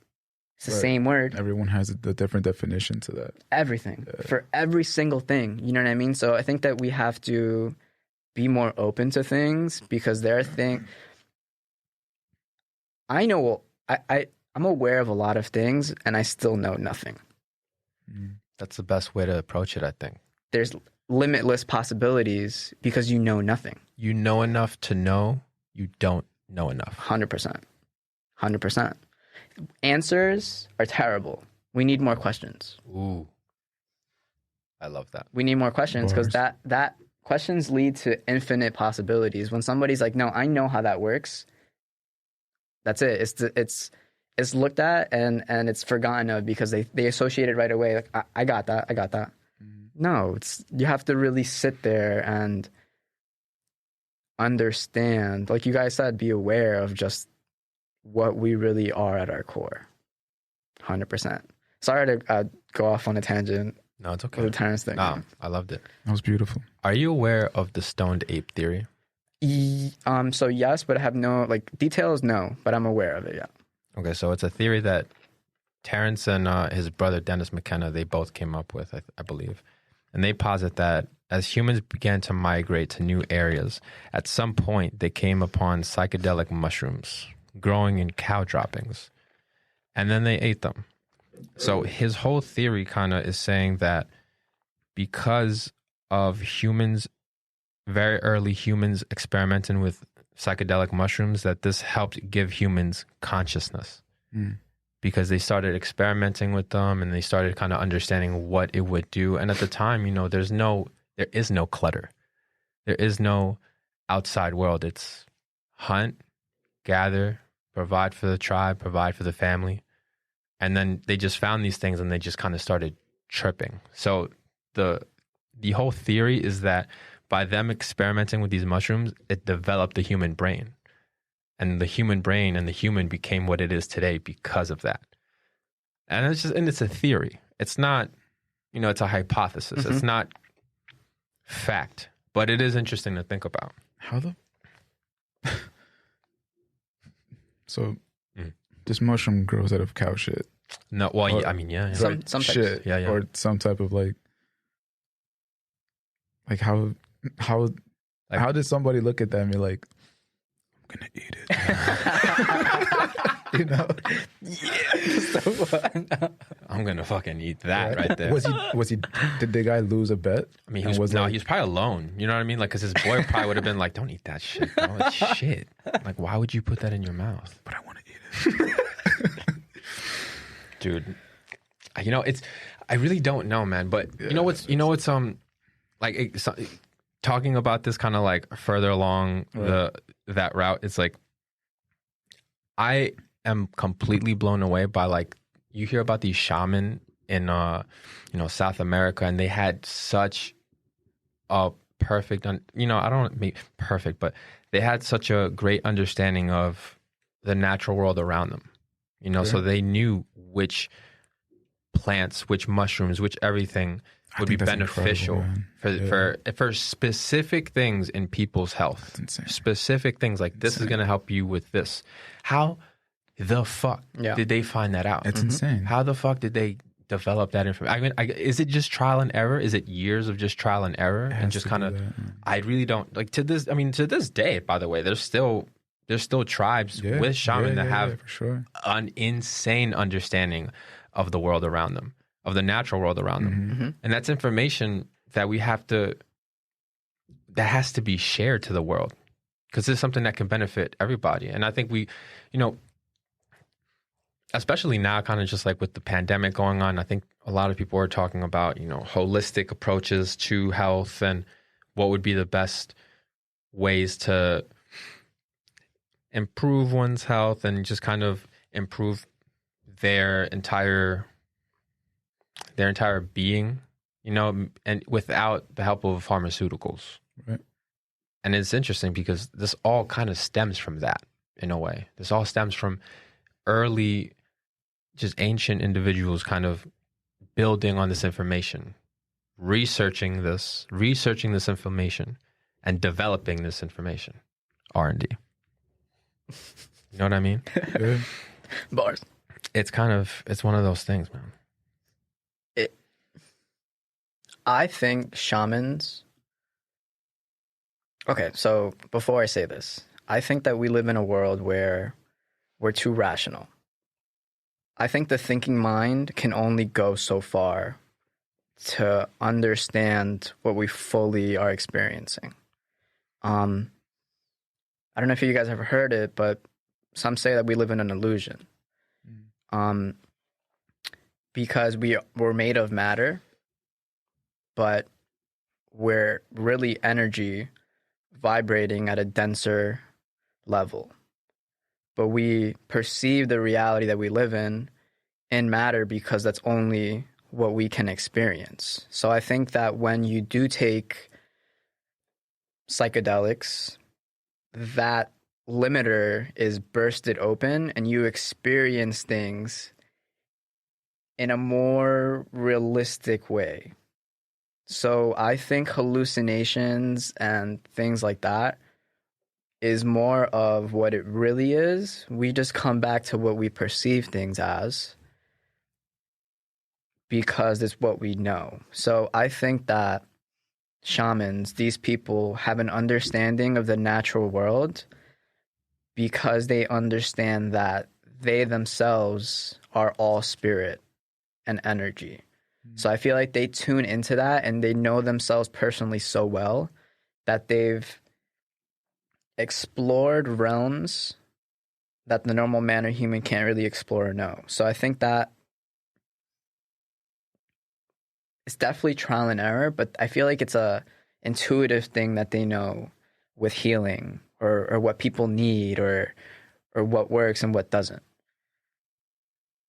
It's the same word. Everyone has a different definition to that. Everything. For every single thing. You know what I mean? So I think that we have to be more open to things, because there are things... I know... I'm aware of a lot of things, and I still know nothing. That's the best way to approach it, I think. There's limitless possibilities because you know nothing. You know enough to know you don't know enough. 100%. 100%. Answers are terrible. We need more questions. Ooh. I love that. We need more questions, because that questions lead to infinite possibilities. When somebody's like, no, I know how that works, that's it. It's looked at and it's forgotten of, because they associate it right away. Like, I got that. No, you have to really sit there and understand. Like you guys said, be aware of just what we really are at our core. 100%. Sorry to go off on a tangent. No, it's okay. With the Terence thing. No, I loved it. That was beautiful. Are you aware of the Stoned Ape Theory? So yes, but I have no details. No, but I'm aware of it. Yeah. Okay, so it's a theory that Terence and his brother Dennis McKenna, they both came up with, I believe. And they posit that as humans began to migrate to new areas, at some point they came upon psychedelic mushrooms growing in cow droppings, and then they ate them. So his whole theory kind of is saying that because of humans, very early humans experimenting with psychedelic mushrooms, that this helped give humans consciousness. Because they started experimenting with them and they started kind of understanding what it would do. And at the time, there is no clutter. There is no outside world. It's hunt, gather, provide for the tribe, provide for the family. And then they just found these things and they just kind of started tripping. So the whole theory is that by them experimenting with these mushrooms, it developed the human brain. And the human brain and the human became what it is today because of that. And it's a theory. It's not, it's a hypothesis. It's not fact, but it is interesting to think about. So this mushroom grows out of cow shit. No, well, yeah. Some shit, yeah. Or some type of how did somebody look at that and be like, I'm gonna eat it. Yeah. I'm gonna fucking eat that right there. Did the guy lose a bet? I mean, he was probably alone. You know what I mean? Like, because his boy probably would have been like, don't eat that shit, bro. It's shit. Like, why would you put that in your mouth? But I want to eat it. Dude, I really don't know, man. But talking about this kind of like further along that route, it's like I am completely blown away by like you hear about these shaman in South America, and they had such a perfect I don't mean perfect, but they had such a great understanding of the natural world around them. So they knew which plants, which mushrooms, which everything would be beneficial for specific things in people's health. Specific things like this is going to help you with this. How the fuck did they find that out? It's insane. How the fuck did they develop that information? I mean, is it just trial and error? Is it years of just trial and error and just kind of? I really don't like to this. I mean, to this day, by the way, there's still tribes with shaman that have for sure an insane understanding of the world around them. of the natural world around them. Mm-hmm. And that's information that that has to be shared to the world, because it's something that can benefit everybody. And I think we, especially now, kind of just like with the pandemic going on, I think a lot of people are talking about, holistic approaches to health and what would be the best ways to improve one's health and just kind of improve their entire being, and without the help of pharmaceuticals. Right. And it's interesting because this all kind of stems from that in a way. This all stems from early, just ancient individuals kind of building on this information, researching this information, and developing this information. R&D. You know what I mean? Yeah. Bars. It's one of those things, man. I think shamans. Okay, so before I say this, I think that we live in a world where we're too rational. I think the thinking mind can only go so far to understand what we fully are experiencing. I don't know if you guys have heard it, but some say that we live in an illusion. Because we're made of matter, but we're really energy vibrating at a denser level. But we perceive the reality that we live in matter because that's only what we can experience. So I think that when you do take psychedelics, that limiter is bursted open and you experience things in a more realistic way. So I think hallucinations and things like that is more of what it really is. We just come back to what we perceive things as because it's what we know. So I think that shamans, these people, have an understanding of the natural world because they understand that they themselves are all spirit and energy. So I feel like they tune into that and they know themselves personally so well that they've explored realms that the normal man or human can't really explore or know. So I think that it's definitely trial and error, but I feel like it's a intuitive thing that they know with healing or what people need or what works and what doesn't.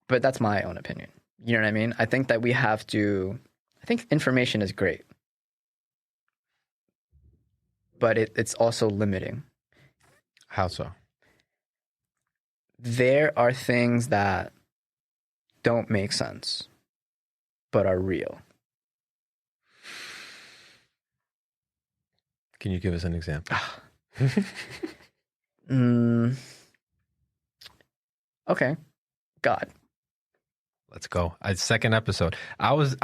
But that's my own opinion. You know what I mean? I think that I think information is great, but it's also limiting. How so? There are things that don't make sense, but are real. Can you give us an example? Okay. God. Let's go. Second episode. I was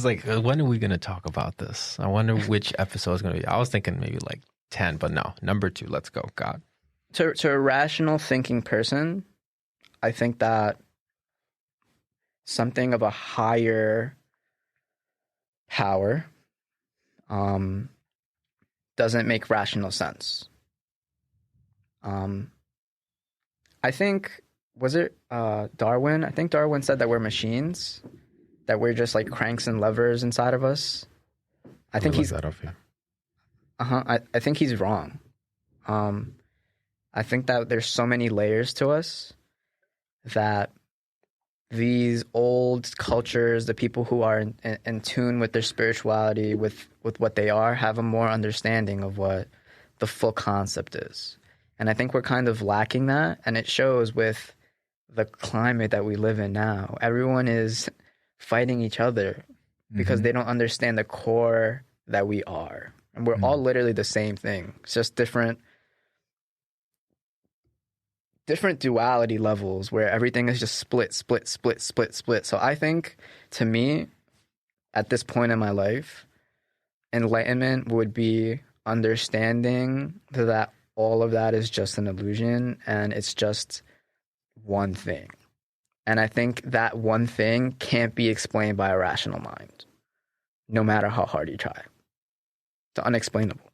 like, when are we going to talk about this? I wonder which episode is going to be. I was thinking maybe like 10, but no. Number 2. Let's go. God. To a rational thinking person, I think that something of a higher power doesn't make rational sense. I think, was it Darwin? I think Darwin said that we're machines, that we're just like cranks and levers inside of us. I think he's that off here. I think he's wrong. I think that there's so many layers to us that these old cultures, the people who are in tune with their spirituality, with what they are, have a more understanding of what the full concept is. And I think we're kind of lacking that, and it shows with the climate that we live in now. Everyone is fighting each other because they don't understand the core that we are. And we're all literally the same thing. It's just different duality levels where everything is just split. So I think, to me, at this point in my life, enlightenment would be understanding that all of that is just an illusion and it's just one thing. And I think that one thing can't be explained by a rational mind, no matter how hard you try. It's unexplainable.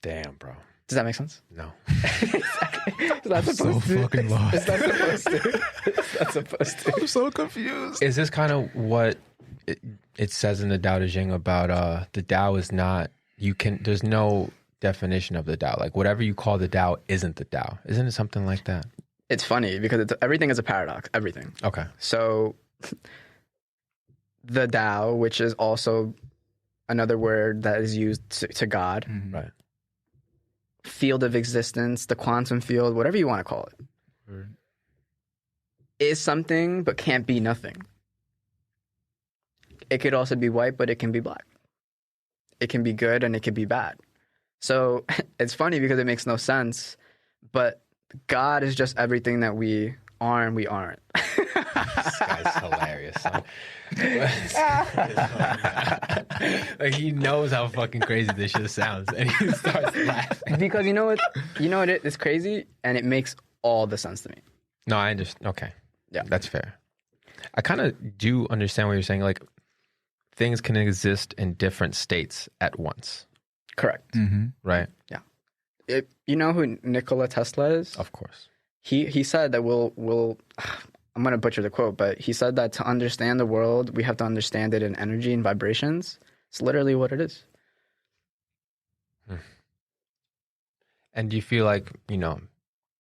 Damn, bro. Does that make sense? No. It's not supposed so to. fucking lost. It's not supposed to. It's not supposed to. I'm so confused. Is this kind of what it says in the Tao Te Ching about the Tao is not, there's no definition of the Tao. Like whatever you call the Tao isn't the Tao. Isn't it something like that? It's funny because everything is a paradox. Everything. Okay. So the Tao, which is also another word that is used to God, Right. field of existence, the quantum field, whatever you want to call it, Right. is something but can't be nothing. It could also be white, but it can be black. It can be good and it can be bad. So it's funny because it makes no sense, but God is just everything that we are and we aren't. This guy's hilarious. Son. Like he knows how fucking crazy this shit sounds, and he starts laughing. Because you know what it's crazy, and it makes all the sense to me. No, I understand. Okay, Yeah. that's fair. I kind of do understand what you're saying. Like things can exist in different states at once, Correct. Mm-hmm. right? You know who Nikola Tesla is? Of course. He said that we'll I'm going to butcher the quote, but he said that to understand the world, we have to understand it in energy and vibrations. It's literally what it is. And do you feel like,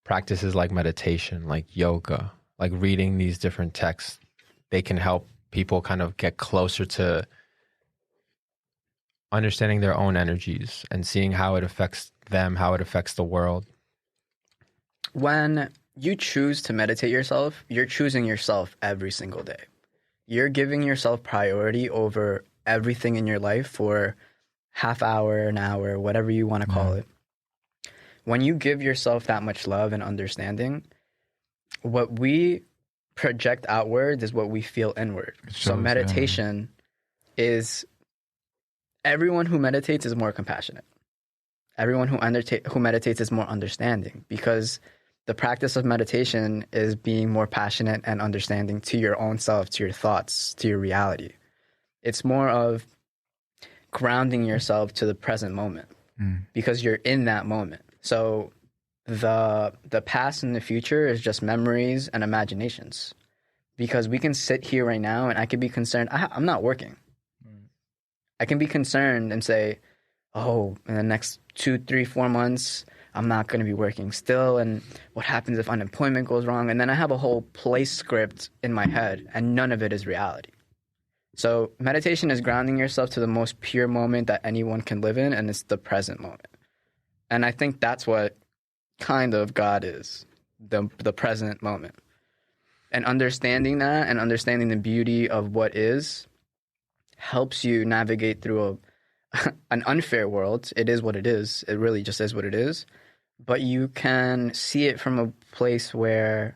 practices like meditation, like yoga, like reading these different texts, they can help people kind of get closer to understanding their own energies and seeing how it affects them, how it affects the world? When you choose to meditate yourself, you're choosing yourself every single day. You're giving yourself priority over everything in your life for half hour, an hour, whatever you want to call it. When you give yourself that much love and understanding, what we project outward is what we feel inward. So meditation is, everyone who meditates is more compassionate. Everyone who meditates is more understanding, because the practice of meditation is being more passionate and understanding to your own self, to your thoughts, to your reality. It's more of grounding yourself to the present moment because you're in that moment. So the past and the future is just memories and imaginations, because we can sit here right now and I could be concerned. I'm not working. I can be concerned and say, oh, in the next 2, 3, 4 months, I'm not going to be working still. And what happens if unemployment goes wrong? And then I have a whole play script in my head, and none of it is reality. So meditation is grounding yourself to the most pure moment that anyone can live in, and it's the present moment. And I think that's what kind of God is, the present moment. And understanding that and understanding the beauty of what is helps you navigate through an unfair world. It is what it is. It really just is what it is. But you can see it from a place where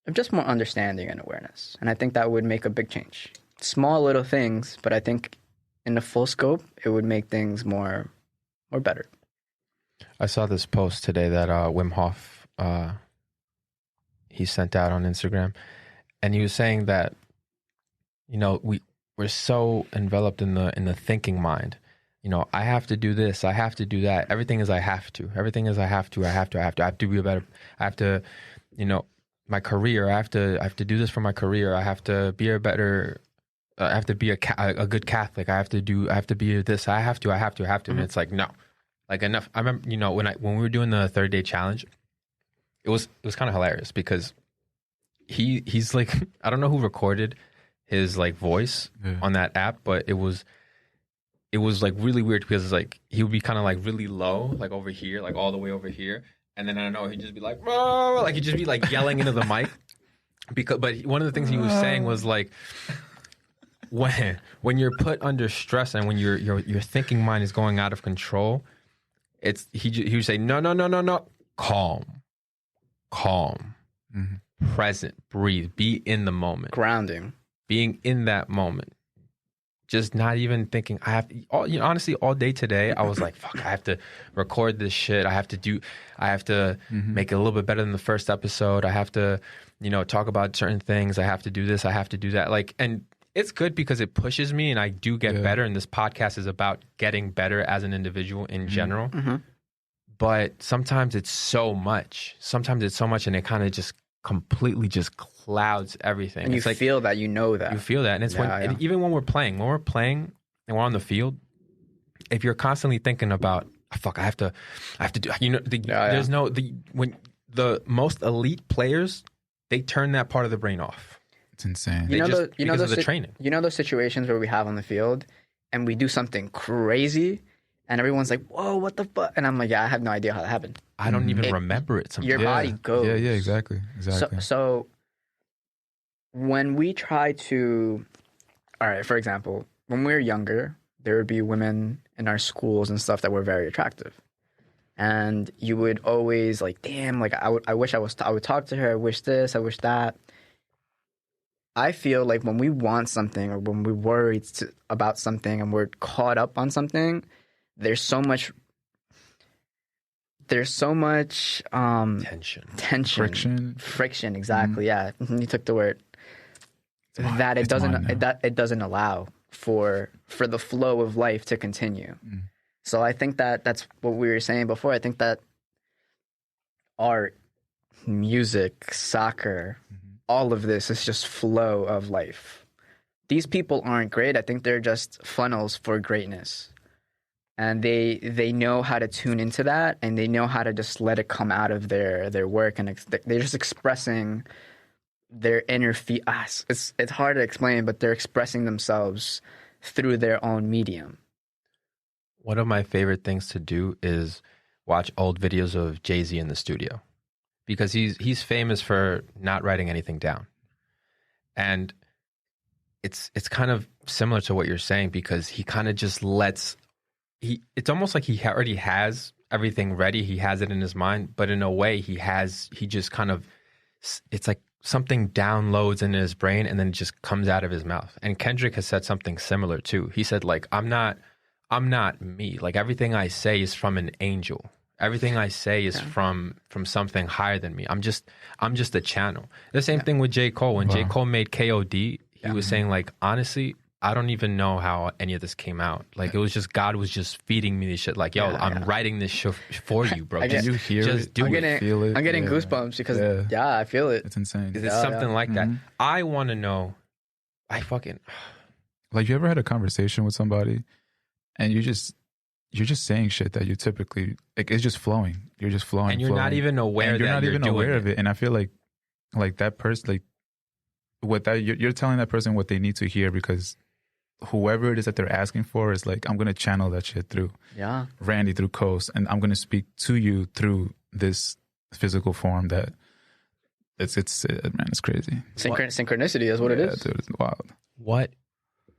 of just more understanding and awareness. And I think that would make a big change. Small little things, but I think in the full scope, it would make things more better. I saw this post today that Wim Hof he sent out on Instagram, and he was saying that we're so enveloped in the thinking mind. I have to do this, I have to do that. Everything is I have to. Everything is I have to be a better. I have to, my career. I have to do this for my career. I have to be a better. I have to be a good Catholic. I have to be this. I have to. And it's like, no, like enough. I remember, when we were doing the 30-day challenge, it was kind of hilarious because he's like, I don't know who recorded his like voice on that app, but it was like really weird because it's like he would be kind of like really low, like over here, like all the way over here, and then I don't know, he'd just be like, "Whoa," like he'd just be like yelling into the mic. But one of the things he was saying was like, when you're put under stress and when your thinking mind is going out of control, he would say no, calm, present, breathe, be in the moment, Grounding. being in that moment. just not even thinking I have to, honestly, all day today, I was like, fuck, I have to record this shit. I have to make it a little bit better than the first episode. I have to, talk about certain things. I have to do this. I have to do that. Like, and it's good because it pushes me and I do get better. And this podcast is about getting better as an individual in general. But sometimes it's so much. And it kind of just completely just clouds everything. And it's you like, feel that, that. You feel that. And it's even when we're playing and we're on the field, if you're constantly thinking about, fuck, I have to do, there's no, when the most elite players, they turn that part of the brain off. It's insane. Because of the training. You know those situations where we have on the field and we do something crazy and everyone's like, whoa, what the fuck? And I'm like, yeah, I have no idea how that happened. I don't even remember it sometimes. Your body goes. Yeah, exactly. So when we try to, all right, for example, when we were younger, there would be women in our schools and stuff that were very attractive. And you would always like, damn, like I would talk to her. I wish this, I wish that. I feel like when we want something or when we worry about something and we're caught up on something, there's so much tension, friction. Exactly. Yeah. You took the word. That it doesn't allow for the flow of life to continue. So I think that's what we were saying before. I think that art, music, soccer, all of this is just flow of life. These people aren't great. I think they're just funnels for greatness. And they know how to tune into that, and they know how to just let it come out of their work, and they're just expressing their inner It's hard to explain, but they're expressing themselves through their own medium. One of my favorite things to do is watch old videos of Jay-Z in the studio, because he's famous for not writing anything down. And it's kind of similar to what you're saying, because he kind of just it's almost like he already has everything ready. He has it in his mind, but in a way it's like something downloads into his brain and then it just comes out of his mouth. And Kendrick has said something similar too. He said, like, I'm not me. Like, everything I say is from an angel. Everything I say is from something higher than me. I'm just a channel. The same thing with J. Cole. When J. Cole made KOD, he was saying, like, honestly, I don't even know how any of this came out. Like, it was just God was just feeding me this shit. Like, yo, I'm writing this shit for you, bro. Can you hear it? Do it. Feel it? I'm getting goosebumps because I feel it. It's insane. It's something like that. I want to know. Like, you ever had a conversation with somebody and you're just saying shit that you typically, like, it's just flowing. You're just flowing, and you're not even aware. And you're not even aware of it. And I feel like that person, like, what that you're telling that person what they need to hear, because whoever it is that they're asking for is like, I'm going to channel that shit through Randy, through Cose, and I'm going to speak to you through this physical form that it's crazy. Synchronicity is what it is. Dude, it's wild. What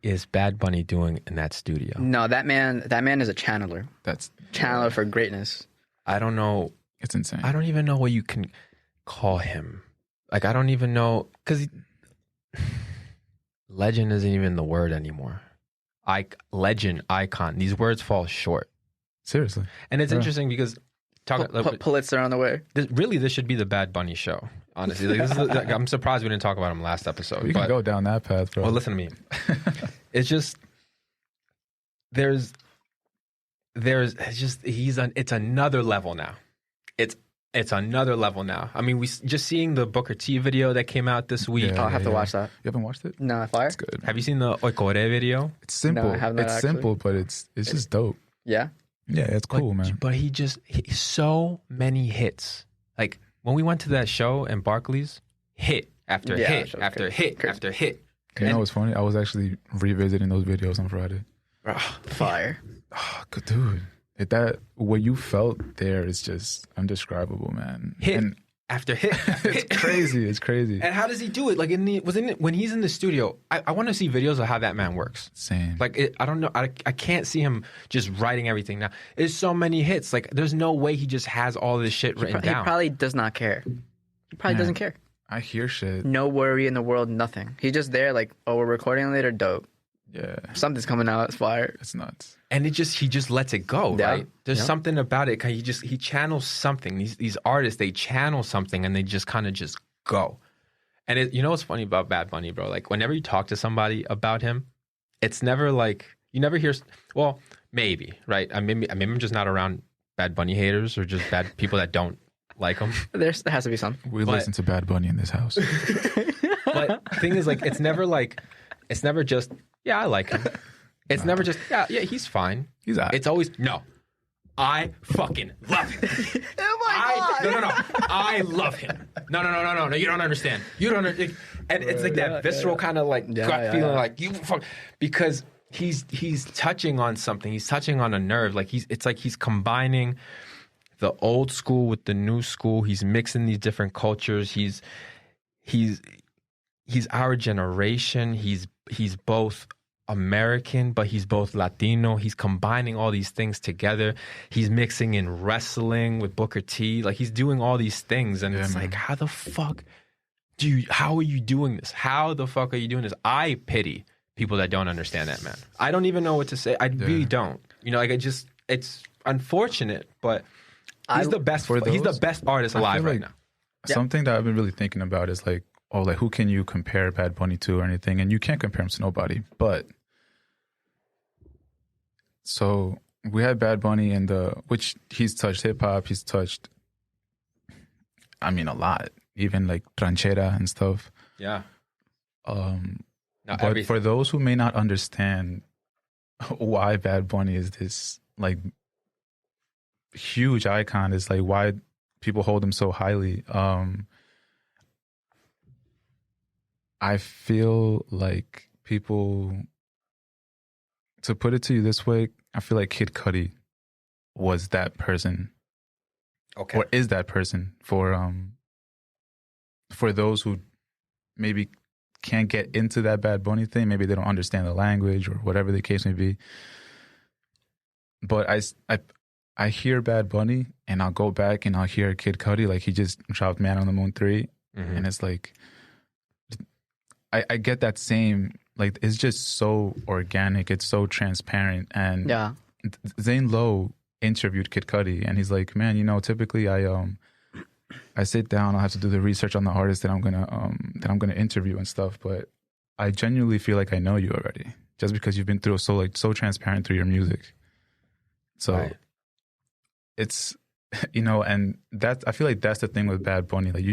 is Bad Bunny doing in that studio? No, that man is a channeler. That's channeler for greatness. I don't know. It's insane. I don't even know what you can call him. Like, I don't even know, because legend isn't even the word anymore. Legend, icon. These words fall short. Seriously. And it's interesting because Pulitzer on the way. This should be the Bad Bunny show. Honestly, I'm surprised we didn't talk about him last episode. We can go down that path, bro. Well, listen to me. It's just it's another level now. It's another level now. I mean, we just seeing the Booker T video that came out this week. I'll have to watch that. You haven't watched it? No, fire. It's good. Have you seen the Oikore video? It's simple. No, I have not, it's actually. simple, but it's just dope. Yeah. Yeah, it's cool, man. But he so many hits. Like, when we went to that show in Barclays, hit after hit after hit after hit. You know what's funny? I was actually revisiting those videos on Friday. Fire. Oh, good dude. What you felt there is just indescribable, man. Hit after hit. It's crazy. It's crazy. And how does he do it? Like, when he's in the studio, I want to see videos of how that man works. Same. Like, I don't know. I can't see him just writing everything down. There's so many hits. Like, there's no way he just has all this shit written down. He probably does not care. He probably doesn't care. I hear shit. No worry in the world, nothing. He's just there like, oh, we're recording later, dope. Yeah. Something's coming out. It's fire. It's nuts. And he just lets it go, Yeah. right? There's Yeah. something about it. He channels something. These artists, they channel something and they just kind of just go. And you know what's funny about Bad Bunny, bro? Like whenever you talk to somebody about him, it's never like you never hear. Well, maybe, right? I mean, I'm just not around Bad Bunny haters or just bad people that don't like him. There has to be some. We listen to Bad Bunny in this house. But the thing is, like, it's never just, yeah, I like him. It's never just, yeah, he's fine. He's out. It's always, no, I fucking love him. Oh my God. No. I love him. No. You don't understand. You don't understand. And it's like that visceral kind of like gut feeling, like, you fuck. Because he's touching on something. He's touching on a nerve. Like, it's like he's combining the old school with the new school. He's mixing these different cultures. He's our generation. He's both American, but he's both Latino. He's combining all these things together. He's mixing in wrestling with Booker T. Like, he's doing all these things, and it's like, how the fuck how are you doing this? How the fuck are you doing this? I pity people that don't understand that, man. I don't even know what to say. I really don't. You know, like, it's unfortunate, but he's the best. He's the best artist alive right now. Something that I've been really thinking about is like, like who can you compare Bad Bunny to or anything? And you can't compare him to nobody. But so we had Bad Bunny and which he's touched hip hop. He's touched, I mean, a lot, even like ranchera and stuff. Yeah. But for those who may not understand why Bad Bunny is this like huge icon, is like why people hold him so highly. I feel like people, to put it to you this way, I feel like Kid Cudi was that person. Okay. Or is that person for those who maybe can't get into that Bad Bunny thing. Maybe they don't understand the language or whatever the case may be. But I hear Bad Bunny and I'll go back and I'll hear Kid Cudi, like he just dropped Man on the Moon 3. And it's like, I get that same, like, it's just so organic. It's so transparent. And Zane Lowe interviewed Kid Cudi and he's like, man, you know, typically I sit down, I'll have to do the research on the artist that I'm gonna interview and stuff, but I genuinely feel like I know you already, just because you've been through so transparent through your music. So it's, you know, and that, I feel like that's the thing with Bad Bunny. Like,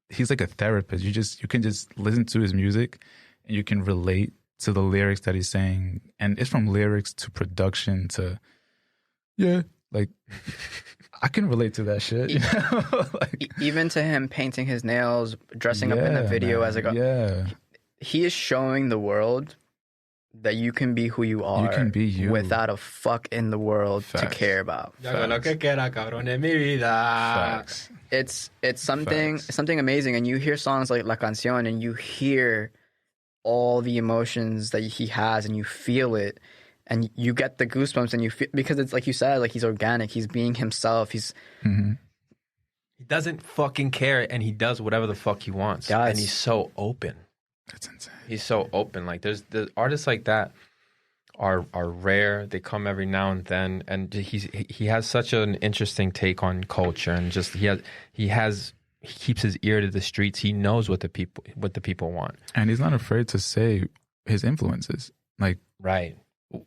he's like a therapist. You can just listen to his music and you can relate to the lyrics that he's saying. And it's from lyrics to production to, like, I can relate to that shit. You know? Like, even to him painting his nails, dressing up in the video as he is showing the world that you can be who you are. You can be you without a fuck in the world to care about. Facts. It's something amazing, and you hear songs like La Canción, and you hear all the emotions that he has, and you feel it, and you get the goosebumps, and you feel, because it's like you said, like, he's organic, he's being himself, he doesn't fucking care, and he does whatever the fuck he wants, and he's so open. That's insane. He's so open. Like, there's artists like that are rare. They come every now and then, and he has such an interesting take on culture, and just he keeps his ear to the streets. He knows what the people want, and he's not afraid to say his influences. Like,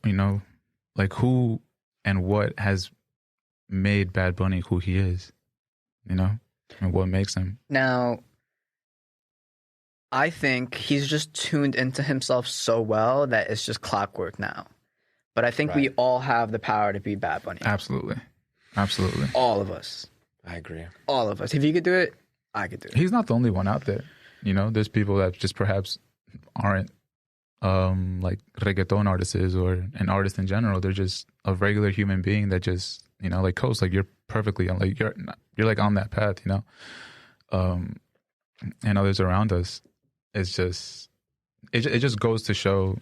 you know, like who and what has made Bad Bunny who he is, you know, and what makes him. Now, I think he's just tuned into himself so well that it's just clockwork now. But I think we all have the power to be Bad Bunny. Absolutely. All of us. I agree. All of us. If you could do it, I could do it. He's not the only one out there. You know, there's people that just perhaps aren't like reggaeton artists or an artist in general. They're just a regular human being that just, you know, like Cose, like you're perfectly on, like you're like on that path, you know. And others around us. It's just, it just goes to show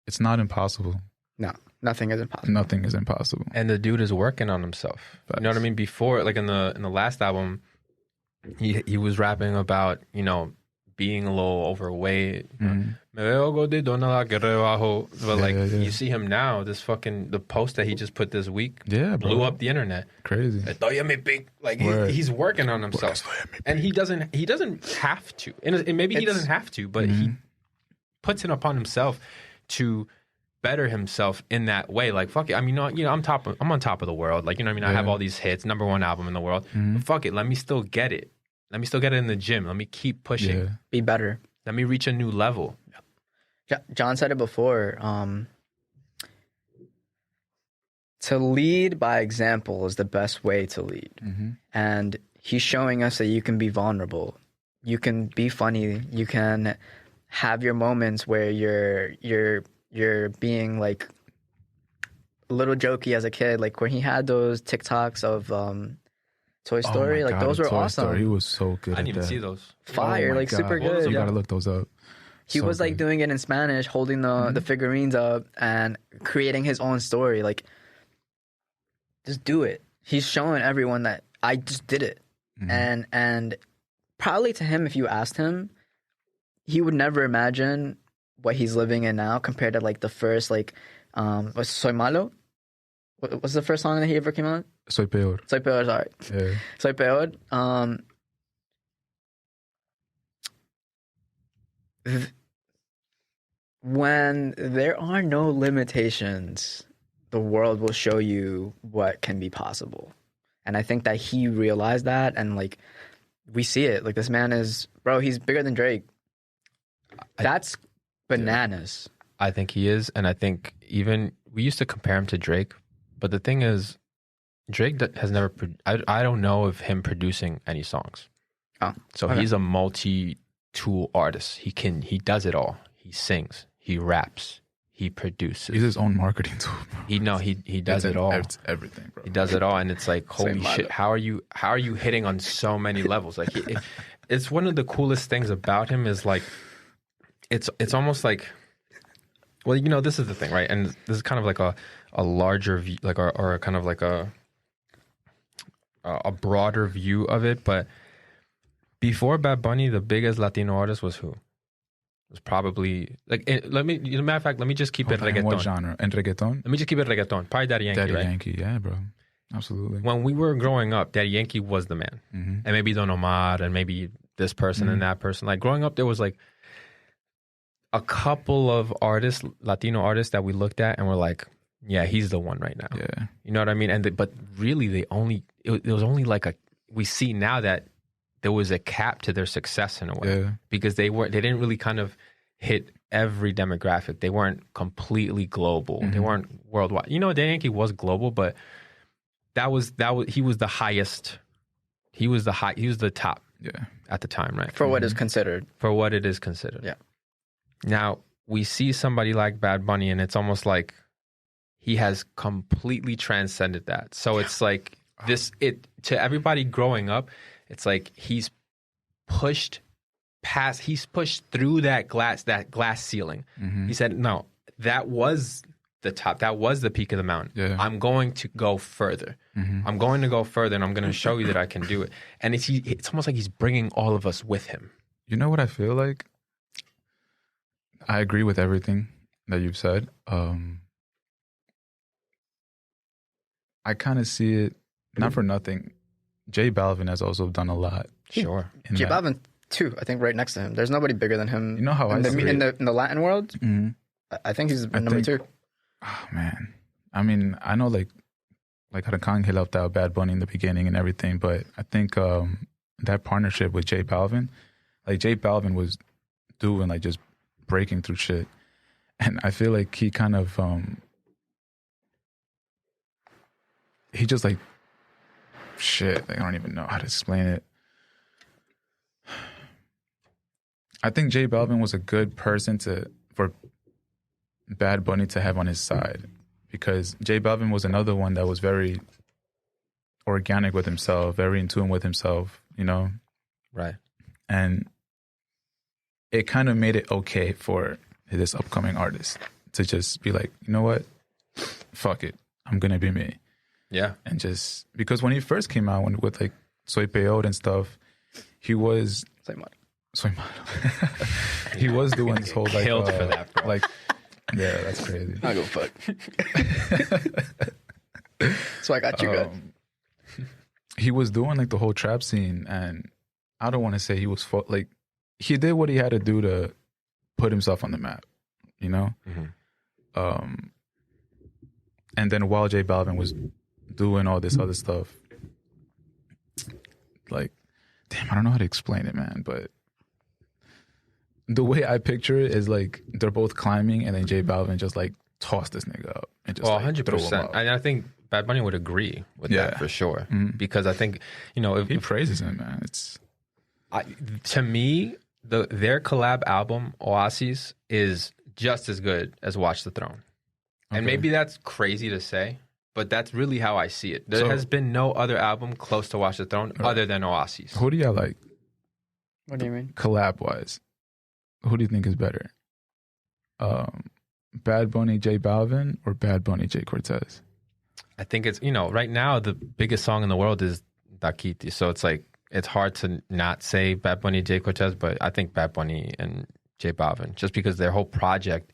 it's not impossible. No, nothing is impossible. Nothing is impossible. And the dude is working on himself. Facts. You know what I mean? Before, like in the last album, he was rapping about, you know, being a little overweight. Me veo gordito, no la quiero bajo. But like you see him now, the post that he just put this week blew up the internet. Crazy. Estoy mi pic. Like he's working on himself, and he doesn't have to, and maybe he doesn't have to, but he puts it upon himself to better himself in that way. Like fuck it. I mean, I'm on top of the world. Like, you know what I mean? I have all these hits, #1 album in the world. But fuck it. Let me still get it. Let me still get it in the gym. Let me keep pushing. Yeah. Be better. Let me reach a new level. John said it before. To lead by example is the best way to lead. And he's showing us that you can be vulnerable. You can be funny. You can have your moments where you're being like a little jokey as a kid, like when he had those TikToks of Toy Story. Like those were Toy awesome. Story. He was so good. I didn't even see those. Fire, like super good. You gotta look those up. He was like doing it in Spanish, holding the figurines up and creating his own story. Like, just do it. He's showing everyone that I just did it. And probably to him, if you asked him, he would never imagine what he's living in now compared to like the first was Soy Malo? What was the first song that he ever came out? Soy Peor. Soy Peor, sorry. Yeah. Soy Peor. When there are no limitations, the world will show you what can be possible. And I think that he realized that, and like we see it. Like this man is, bro, he's bigger than Drake. That's bananas. I think he is, and I think even we used to compare him to Drake, but the thing is, Drake has never. I don't know of him producing any songs. Oh, so he's a multi-tool artist. He does it all. He sings, he raps, he produces. He's his own marketing tool. Bro. He does it all. It's everything, bro. He does it all, and it's like holy shit. How are you hitting on so many levels? Like it's one of the coolest things about him is like it's almost like. Well, you know, this is the thing, right? And this is kind of like a larger view, like or kind of like a broader view of it. But before Bad Bunny, the biggest Latino artist was who? It was probably like. Matter of fact, let me just keep it reggaeton. What genre? En reggaeton? Let me just keep it reggaeton. Probably Daddy Yankee, Daddy right? Yankee, yeah, bro. Absolutely. When we were growing up, Daddy Yankee was the man, and maybe Don Omar, and maybe this person and that person. Like growing up, there was like a couple of artists, Latino artists, that we looked at and were like, yeah, he's the one right now. Yeah. You know what I mean? But really, it was only like we see now that there was a cap to their success in a way because they didn't really kind of hit every demographic. They weren't completely global. They weren't worldwide. You know, Daddy Yankee was global, but he was the highest. He was the top at the time, right? For what is considered. For what it is considered. Yeah. Now, we see somebody like Bad Bunny, and it's almost like he has completely transcended that. So it's like to everybody growing up, it's like he's pushed through that glass ceiling. He said, no, that was the top. That was the peak of the mountain. Yeah. I'm going to go further. I'm going to go further, and I'm going to show you that I can do it. And it's almost like he's bringing all of us with him. You know what I feel like? I agree with everything that you've said. I kind of see it, not for nothing. J Balvin has also done a lot. Sure. J Balvin, too, I think right next to him. There's nobody bigger than him. You know how in the Latin world? I think he's number 2. Oh, man. I mean, I know like Harakang helped out Bad Bunny in the beginning and everything, but I think that partnership with J Balvin, like J Balvin was doing like just breaking through shit, and I feel like he kind of he just like shit, like, I don't even know how to explain it. I think J Balvin was a good person for Bad Bunny to have on his side, because J Balvin was another one that was very organic with himself, very in tune with himself, you know? Right. And it kind of made it okay for this upcoming artist to just be like, you know what? Fuck it. I'm going to be me. Yeah. And just, because when he first came out with like Soy Peor and stuff, he was, Soy malo. He was doing this whole like Killed for that, bro. like yeah, that's crazy. I go fuck. So I got you good. He was doing like the whole trap scene, and I don't want to say he was like he did what he had to do to put himself on the map, you know. And then while J Balvin was doing all this other stuff, like, damn, I don't know how to explain it, man, but the way I picture it is like they're both climbing, and then J Balvin just like tossed this nigga up and just 100%. And I think Bad Bunny would agree with that for sure, because I think if he praises him, man. It's to me their collab album Oasis is just as good as Watch the Throne, and maybe that's crazy to say, but that's really how I see it. There has been no other album close to Watch the Throne other than Oasis. Who do y'all like? What do you mean? Collab wise, who do you think is better? Bad Bunny J Balvin or Bad Bunny J Cortez? I think it's right now the biggest song in the world is Dakiti, so it's like it's hard to not say Bad Bunny J Cortez, but I think Bad Bunny and J Balvin, just because their whole project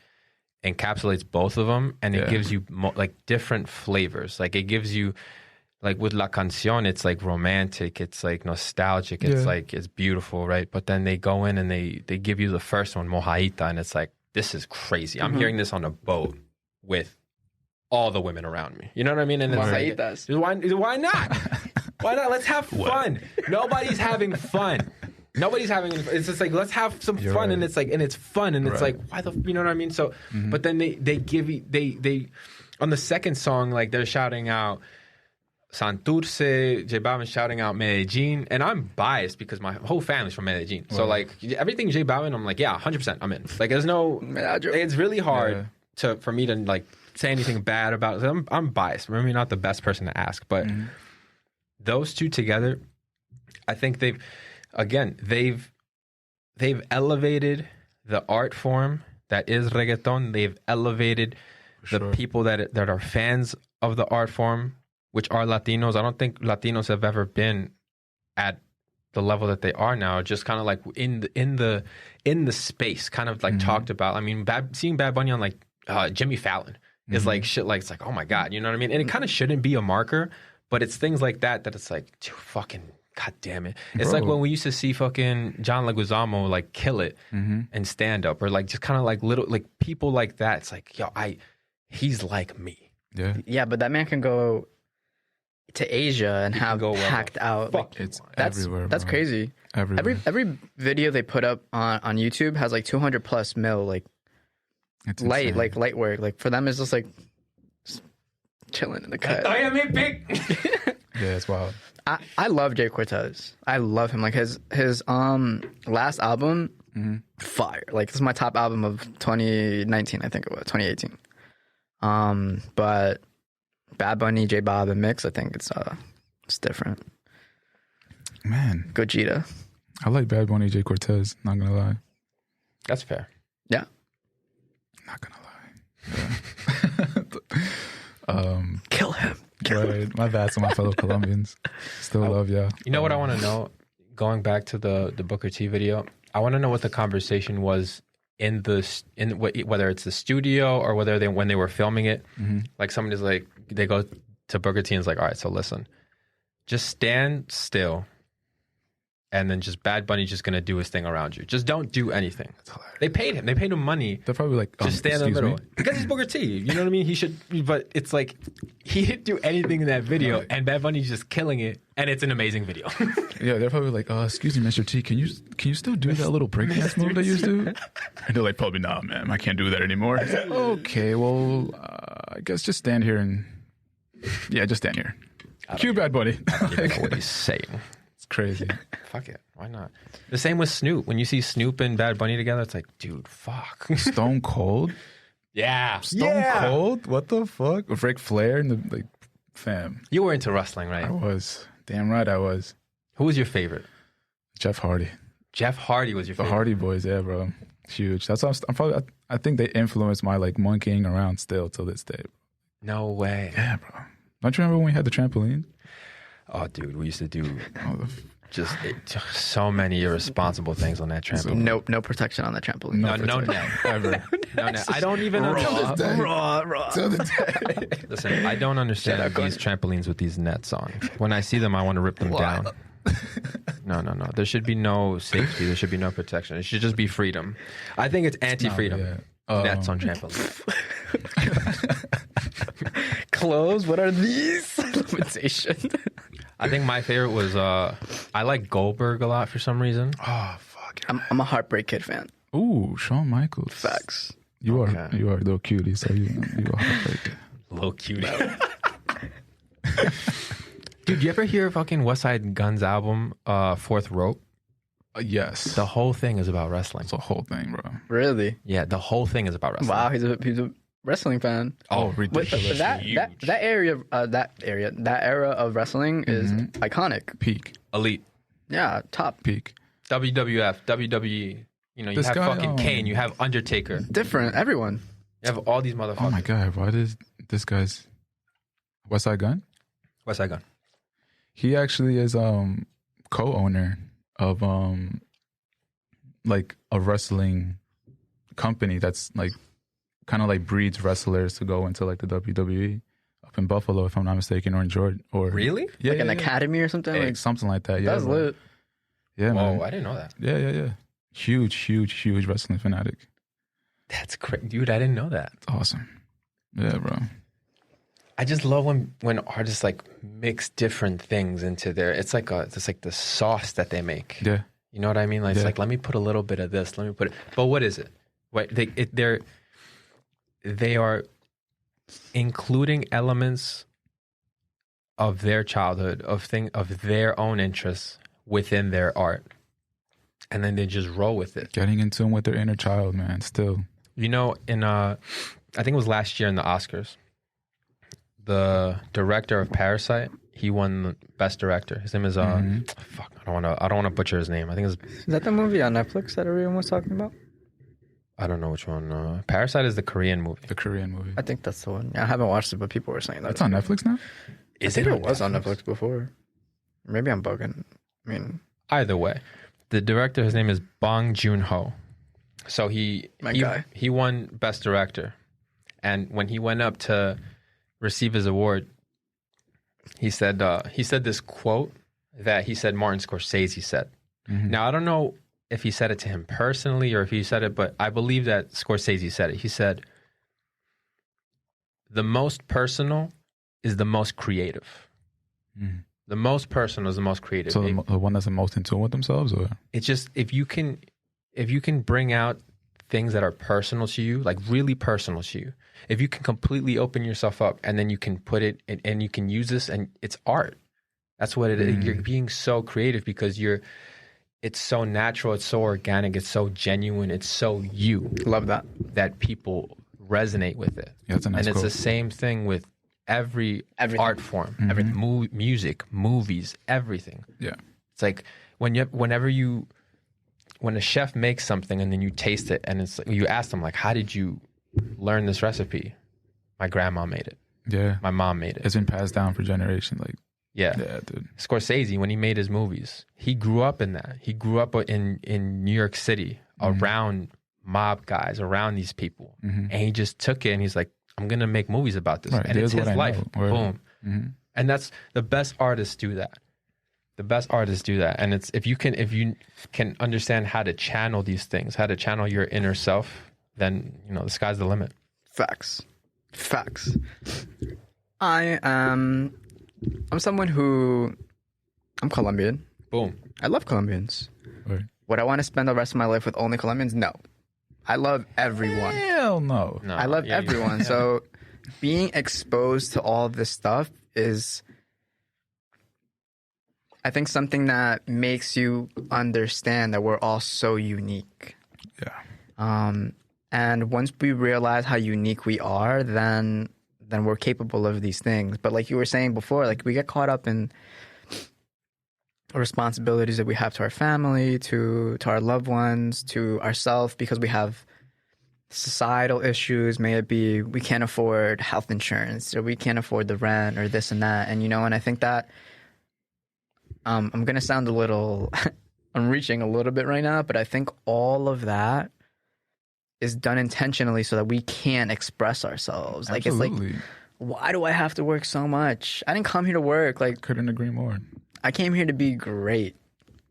encapsulates both of them, and it gives you like different flavors. Like it gives you, like with La Canción, it's like romantic, it's like nostalgic, it's like it's beautiful, right? But then they go in and they give you the first one, Mojaita, and it's like, this is crazy. I'm hearing this on a boat with all the women around me. You know what I mean? And it's like, why not? Why not? Let's have fun. Nobody's having fun. It's just like, let's have some fun, right. And it's like, and it's fun, and it's like, why the, you know what I mean? So, but then they give you, they on the second song, like they're shouting out Santurce, J Balvin shouting out Medellin, and I'm biased because my whole family's from Medellin. So like everything J Balvin, I'm like, yeah, 100%, I'm in. Like there's no, it's really hard for me to like say anything bad about it. I'm biased. Maybe not the best person to ask, but those two together, I think they've elevated the art form that is reggaeton. They've elevated the people that are fans of the art form, which are Latinos. I don't think Latinos have ever been at the level that they are now. Just kind of like in the space, kind of like talked about. I mean, seeing Bad Bunny on like Jimmy Fallon is like shit. Like it's like, oh my god, you know what I mean? And it kind of shouldn't be a marker, but it's things like that it's like, dude, fucking god damn it. It's like when we used to see fucking John Leguizamo like kill it and stand up, or like just kind of like little like people like that. It's like, yo, he's like me. Yeah, but that man can go to Asia and have packed out. Like, it's that's everywhere. That's bro. crazy. Everywhere. Every video they put up on YouTube has like 200+ mil. Like it's light, insane. like light work. Like for them, it's just like chilling in the cut. Oh yeah, me big. Yeah, it's wild. I love Jay Cortez. I love him. Like his last album, fire. Like this is my top album of 2019. I think it was 2018. But Bad Bunny, J Balvin mix, I think it's different. Man, Gogeta. I like Bad Bunny, J Cortez. Not gonna lie. That's fair. Yeah. Not gonna lie. Yeah. Kill him. Right. My bad to my fellow Colombians. Still love y'all. You know what I want to know? Going back to the Booker T video, I want to know what the conversation was whether it's the studio or whether when they were filming it. Like somebody's like, they go to Booker T and is like, all right, so listen, just stand still, and then just Bad Bunny's just gonna do his thing around you. Just don't do anything. They paid him. They paid him money. They're probably like, just stand in the middle because he's Booker T. You know what I mean? He should, but it's like he didn't do anything in that video, and Bad Bunny's just killing it, and it's an amazing video. Yeah, they're probably like, excuse me, Mr. T, can you still do that little breakdance move that you used to? And they're like, probably not, man. I can't do that anymore. Okay, well, I guess just stand here and just stand here. Cue Bad Bunny. I don't even know what he's saying. It's crazy. Fuck it. Why not? The same with Snoop. When you see Snoop and Bad Bunny together, it's like, dude, fuck. Stone Cold? Yeah. Stone Cold? What the fuck? With Ric Flair and the, like, fam. You were into wrestling, right? I was. Damn right I was. Who was your favorite? Jeff Hardy. Jeff Hardy was your favorite? The Hardy Boys, yeah, bro. Huge. That's why I think they influenced my, like, monkeying around still till this day. No way. Yeah, bro. Don't you remember when we had the trampoline? Oh, dude, we used to do so many irresponsible things on that trampoline. No protection on the trampoline. No net ever. No net. I don't even understand. Raw. Listen, I don't understand these trampolines with these nets on. When I see them, I want to rip them down. No. There should be no safety. There should be no protection. It should just be freedom. I think it's anti-freedom. Nets on trampolines. Clothes. What are these? Limitations. I think my favorite was I like Goldberg a lot for some reason. Oh fuck! I'm a Heartbreak Kid fan. Ooh, Shawn Michaels. Facts. You are a little cutie, so you are heartbreaking. Little cutie. Dude, you ever hear fucking West Side Gun's album, Fourth Rope? Yes. The whole thing is about wrestling. It's a whole thing, bro. Really? Yeah, the whole thing is about wrestling. Wow, he's a wrestling fan. Oh, ridiculous! That era of wrestling is iconic. Peak. Elite. Yeah, top. Peak. WWF, WWE. You know, you have fucking Kane, you have Undertaker. Different, everyone. You have all these motherfuckers. Oh my god, why does this guy's West Side Gun? West Side Gun. He actually is co-owner of like a wrestling company that's like kind of like breeds wrestlers to go into like the WWE up in Buffalo, if I'm not mistaken, or in Jordan. Or really? Yeah, like an academy or something? Yeah, like something like that. Yeah, that's lit. Yeah, whoa, man. I didn't know that. Yeah. Huge wrestling fanatic. That's crazy. Dude, I didn't know that. It's awesome. Yeah, bro. I just love when artists like mix different things into their. It's like the sauce that they make. Yeah. You know what I mean? Like, it's like, let me put a little bit of this. Let me put it. But what is it? Wait, they are including elements of their childhood, of their own interests within their art, and then they just roll with it. Getting in tune with their inner child, man. Still, you know, in I think it was last year in the Oscars, the director of Parasite, he won Best Director. His name is fuck. I don't want to butcher his name. I think it's. Is that the movie on Netflix that everyone was talking about? I don't know which one. Parasite is the Korean movie. The Korean movie. I think that's the one. I haven't watched it, but people were saying that. It's on Netflix now? Is I think it? it was on Netflix before. Maybe I'm bugging. I mean, either way, the director, his name is Bong Joon-ho. So he won Best Director, and when he went up to receive his award, he said this quote that he said Martin Scorsese said. Mm-hmm. Now I don't know if he said it to him personally or if he said it, but I believe that Scorsese said it. He said, "The most personal is the most creative." Mm. The most personal is the most creative. So the one that's the most in tune with themselves, or it's just if you can bring out things that are personal to you, like really personal to you, if you can completely open yourself up and then you can put it in, and you can use this, and it's art. That's what it is. You're being so creative because it's so natural, it's so organic, it's so genuine, it's so you. Love that people resonate with it. Yeah, that's a nice and it's quote. the same thing with everything. Art form, everything, music, movies, everything. Yeah, it's like when a chef makes something and then you taste it and it's like, you ask them like, how did you learn this recipe? My grandma made it. Yeah, my mom made it. It's been passed down for generations. Like, yeah, dude. Scorsese, when he made his movies, he grew up in that. He grew up in New York City around mob guys, around these people, and he just took it and he's like, I'm gonna make movies about this, and it's his life. Boom. And that's the best artists do that. The best artists do that, and it's if you can understand how to channel these things, how to channel your inner self, then the sky's the limit. Facts. I'm someone I'm Colombian. Boom. I love Colombians. Right. Would I want to spend the rest of my life with only Colombians? No. I love everyone. Hell no. I love everyone. So being exposed to all this stuff is, I think, something that makes you understand that we're all so unique. Yeah. And once we realize how unique we are, then we're capable of these things. But like you were saying before, like we get caught up in responsibilities that we have to our family, to our loved ones, to ourselves, because we have societal issues. May it be we can't afford health insurance, or we can't afford the rent, or this and that. And and I think that I'm gonna sound a little, I'm reaching a little bit right now, but I think all of that is done intentionally so that we can't express ourselves. Like, Absolutely. it's like, why do I have to work so much? I didn't come here to work. Like, Couldn't agree more. I came here to be great,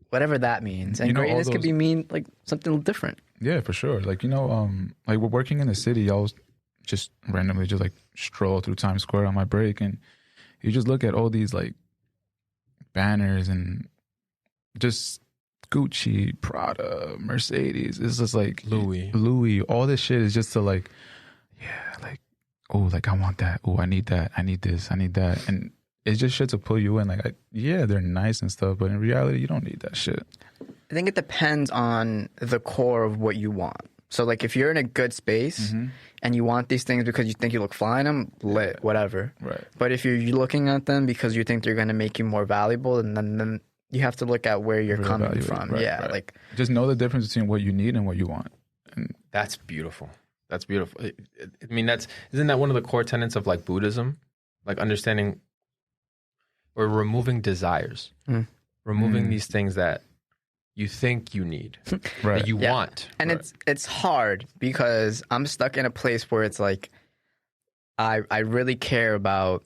whatever that means. And You know, all greatness could those- mean like something different. Yeah, for sure. Like, you know, like we're working in the city. I was just randomly just like stroll through Times Square on my break, and you just look at all these like banners and just Gucci, Prada, Mercedes. It's just like Louis. All this shit is just to like, yeah, like, oh, like I want that. Oh, I need that. I need this. I need that. And it's just shit to pull you in. Like, yeah, they're nice and stuff, but in reality, you don't need that shit. I think it depends on the core of what you want. So, like, if you're in a good space and you want these things because you think you look fly in them, lit, whatever. Right. But if you're looking at them because you think they're going to make you more valuable, and then you have to look at where you're coming Reevaluate. from. Right, Yeah, right. like, Just know the difference between what you need and what you want. And That's beautiful. That's beautiful. I mean, isn't that one of the core tenets of like Buddhism? Like understanding or removing desires, removing these things that you think you need, right. that you want. and it's hard because I'm stuck in a place where it's like, I really care about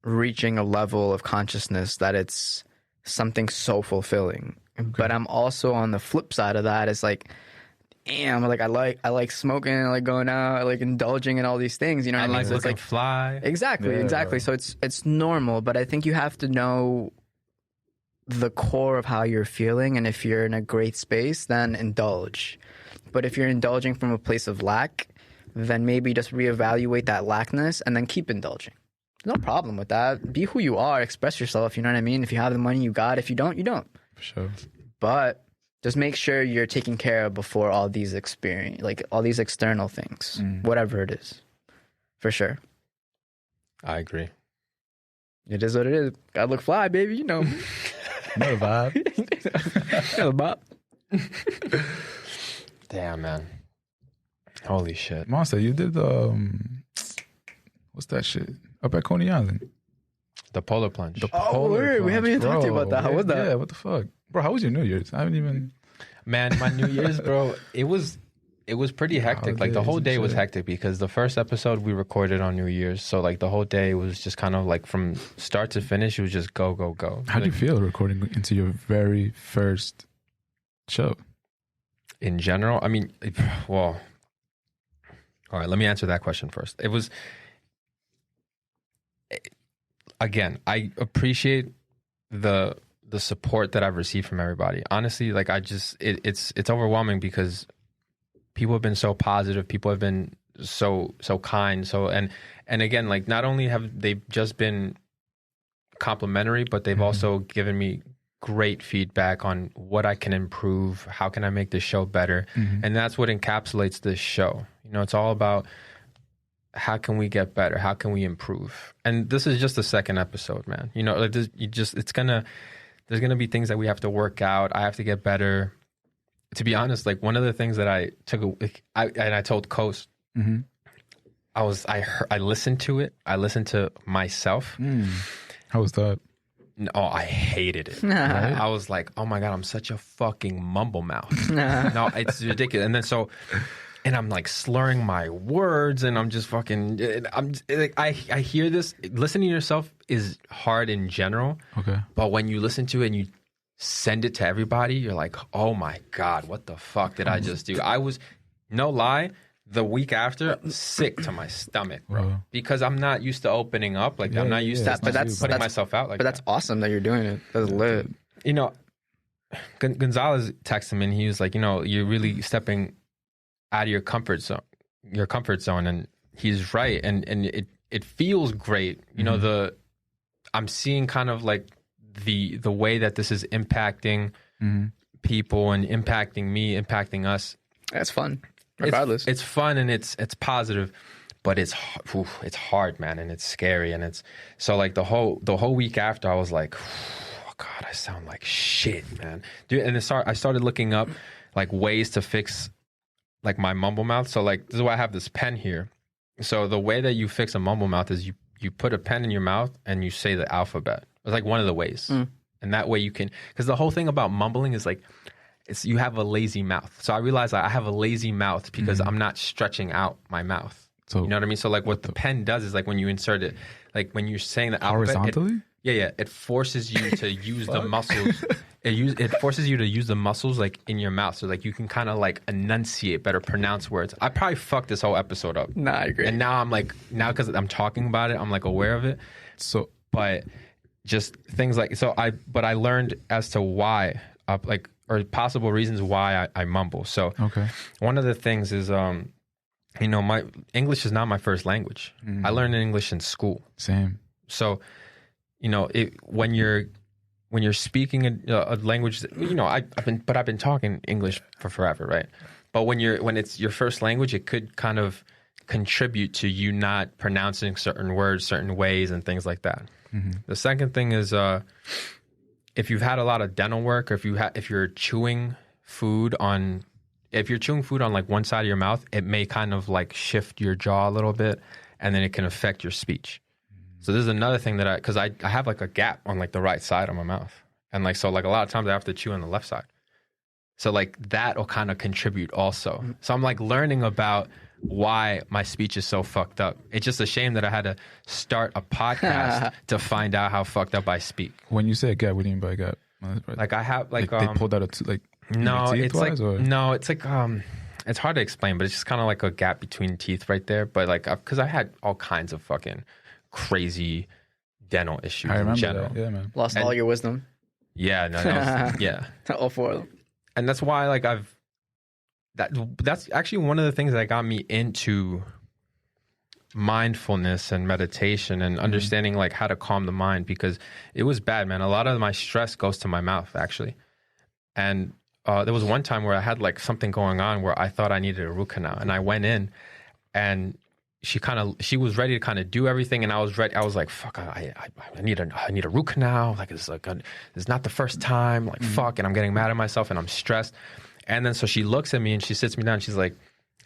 reaching a level of consciousness that it's something so fulfilling. But I'm also on the flip side of that. It's like, damn, like I like smoking, I like going out, I like indulging in all these things. You know what I mean? Like So it's looking like fly. exactly. So it's normal, but I think you have to know the core of how you're feeling, and if you're in a great space, then indulge. But if you're indulging from a place of lack, then maybe just reevaluate that lackness and then keep indulging. No problem with that. Be who you are, express yourself, you know what I mean? If you have the money, you got it. If you don't, you don't. For sure. But just make sure you're taken care of before all these all these external things, whatever it is. For sure. I agree. It is what it is. Gotta look fly, baby, you know. No vibe. Yeah, Bob. Damn, man. Holy shit. Monster, you did what's that shit? Up at Coney Island. The polar plunge. Oh, word. We haven't even talked to you about that. How was that? Yeah, what the fuck? Bro, how was your New Year's? I haven't even... Man, my New Year's, bro, it was pretty hectic. Like the whole day was shit. hectic because the first episode we recorded on New Year's. So like the whole day was just kind of like from start to finish, it was just go, go, go. How'd you feel recording into your very first show? In general, I mean, well, all right, let me answer that question first. It was, again, I appreciate the support that I've received from everybody. Honestly, like it's overwhelming because people have been so positive. People have been so kind. So, and again, like not only have they just been complimentary, but they've also given me great feedback on what I can improve. How can I make this show better? And that's what encapsulates this show. You know, it's all about how can we get better? How can we improve? And this is just the second episode, man. You know, like this, there's going to be things that we have to work out. I have to get better. To be honest, like one of the things that I took, I told Cose, I listened to it. I listened to myself. How was that? Oh, I hated it. Right? I was like, oh my God, I'm such a fucking mumble mouth. No, it's ridiculous. And then and I'm like slurring my words, and I'm just fucking. I'm like, I hear this. Listening to yourself is hard in general. Okay. But when you listen to it and you send it to everybody, you're like, oh my God, what the fuck did I just do? I was, no lie, the week after, sick to my stomach, bro, Wow. because I'm not used to opening up. Like I'm not used to putting myself out like that. But that's awesome that you're doing it. That's lit. You know, Gonzalez texted me and he was like, you know, you're really stepping out of your comfort zone, and he's right, and it feels great. You know, I'm seeing kind of like the way that this is impacting people and impacting me, impacting us. That's fun. Regardless, it's fun and it's positive, but it's hard, man, and it's scary, and it's so like the whole week after I was like, oh God, I sound like shit, man, dude. And I started looking up like ways to fix like my mumble mouth. So like this is why I have this pen here. So the way that you fix a mumble mouth is you put a pen in your mouth and you say the alphabet. It's like one of the ways. And that way you can, because the whole thing about mumbling is like, you have a lazy mouth. So I realized I have a lazy mouth because I'm not stretching out my mouth. So, you know what I mean? So like what the pen does is like when you insert it, like when you're saying the alphabet, horizontally? It forces you to use the muscles. It forces you to use the muscles like in your mouth. So like you can kind of like enunciate better, pronounce words. I probably fucked this whole episode up. Nah, I agree. And now I'm like, because I'm talking about it, I'm like aware of it. So, but just things like, but I learned as to why, or possible reasons why I mumble. So one of the things is, my English is not my first language. I learned English in school. Same. So, when you're speaking a language, I've been talking English for forever, right? But when it's your first language, it could kind of contribute to you not pronouncing certain words certain ways and things like that. The second thing is if you've had a lot of dental work, or if you're chewing food on like one side of your mouth, it may kind of like shift your jaw a little bit, and then it can affect your speech. So this is another thing that because I have like a gap on like the right side of my mouth, and like so like a lot of times I have to chew on the left side. So like that will kind of contribute also. So I'm like learning about why my speech is so fucked up. It's just a shame that I had to start a podcast to find out how fucked up I speak. When you say gap, what do you mean by gap? Like I have like they pulled out no, it's like or? no, it's like it's hard to explain, but it's just kind of like a gap between teeth right there. But like because I had all kinds of fucking crazy dental issues in general. That. Yeah, man. Lost all your wisdom. Yeah, no, yeah. All four of them. And that's why like that's actually one of the things that got me into mindfulness and meditation and understanding like how to calm the mind, because it was bad, man. A lot of my stress goes to my mouth actually. And there was one time where I had like something going on where I thought I needed a root canal, and I went in and she was ready to kind of do everything, and I was ready. I was like, fuck, I need a root canal. Like it's not the first time. Like fuck, and I'm getting mad at myself and I'm stressed. And then so she looks at me and she sits me down. And she's like,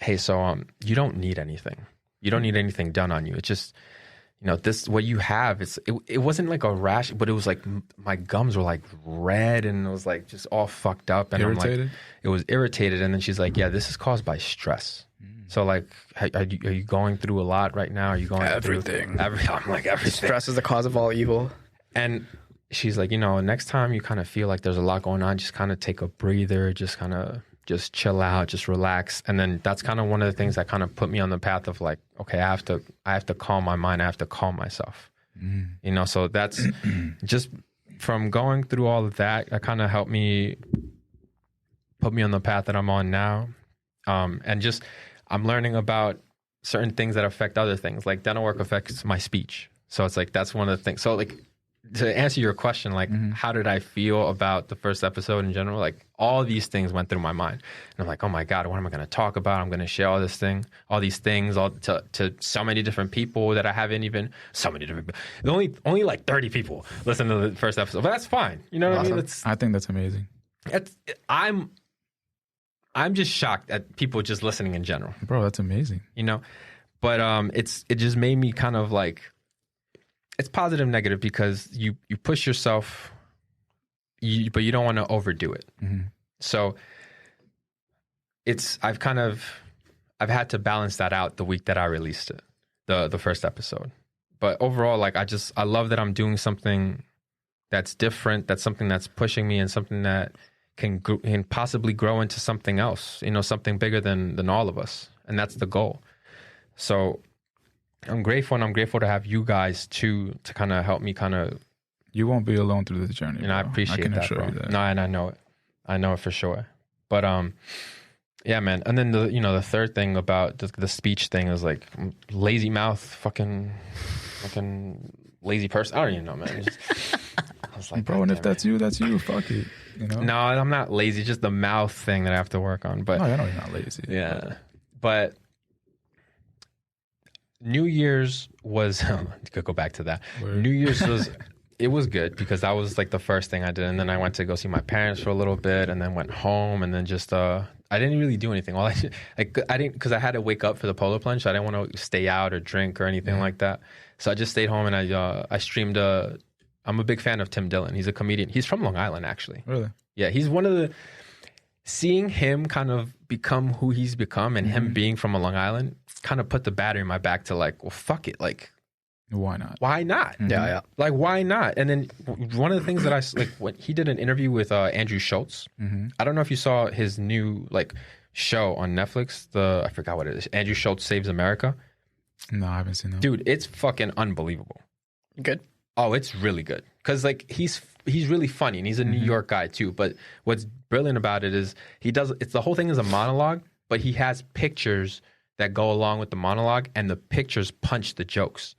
hey, so you don't need anything. You don't need anything done on you. It's just this what you have. It wasn't like a rash, but it was like my gums were like red and it was like just all fucked up. And irritated? I'm like, it was irritated. And then she's like, yeah, this is caused by stress. So like, are you going through a lot right now? Are you going everything? I'm like everything. Stress is the cause of all evil. And she's like, next time you kind of feel like there's a lot going on, just kind of take a breather, just chill out, just relax. And then that's kind of one of the things that kind of put me on the path of like, okay, I have to calm my mind. I have to calm myself. So that's just from going through all of that kind of helped me put me on the path that I'm on now. And just, I'm learning about certain things that affect other things. Like dental work affects my speech. So it's like, that's one of the things. So like, to answer your question, like, how did I feel about the first episode in general? Like, all these things went through my mind. And I'm like, oh my God, what am I going to talk about? I'm going to share all these things to so many different people that I haven't even, so many different people. Only like 30 people listen to the first episode, but that's fine. You know what I mean? I think that's amazing. I'm just shocked at people just listening in general. Bro, that's amazing. But it just made me kind of like, it's positive, negative, because you push yourself, but you don't want to overdo it. So I've had to balance that out the week that I released it, the first episode. But overall, like I love that I'm doing something that's different, that's something that's pushing me, and something that can possibly grow into something else, something bigger than all of us. And that's the goal. So I'm grateful, and I'm grateful to have you guys too, to kind of help me You won't be alone through this journey. And I appreciate that, bro. No, and I know it. I know it for sure. But yeah, man. And then the third thing about the speech thing is like lazy mouth, fucking lazy person. I don't even know, man. I was like, bro, and if that's you, fuck it. No, I'm not lazy. Just the mouth thing that I have to work on. But no, I know you're not lazy. Yeah, but New Year's was. Could go back to that. Word. New Year's was good because that was like the first thing I did, and then I went to go see my parents for a little bit, and then went home, and then just I didn't really do anything. I didn't, because I had to wake up for the polo plunge. So I didn't want to stay out or drink or anything like that. So I just stayed home, and I streamed a I'm a big fan of Tim Dillon. He's a comedian. He's from Long Island, actually. Really? Yeah, he's one of the... Seeing him kind of become who he's become and him being from a Long Island kind of put the battery in my back to like, well, fuck it. Like, why not? why not? Yeah. Like, why not? And then one of the things that I like when he did an interview with Andrew Schulz. I don't know if you saw his new like show on Netflix. I forgot what it is. Andrew Schulz Saves America. No, I haven't seen that. Dude, it's fucking unbelievable. Good. Oh, it's really good. Because like he's really funny and he's a New York guy too. But what's brilliant about it is the whole thing is a monologue, but he has pictures that go along with the monologue, and the pictures punch the jokes.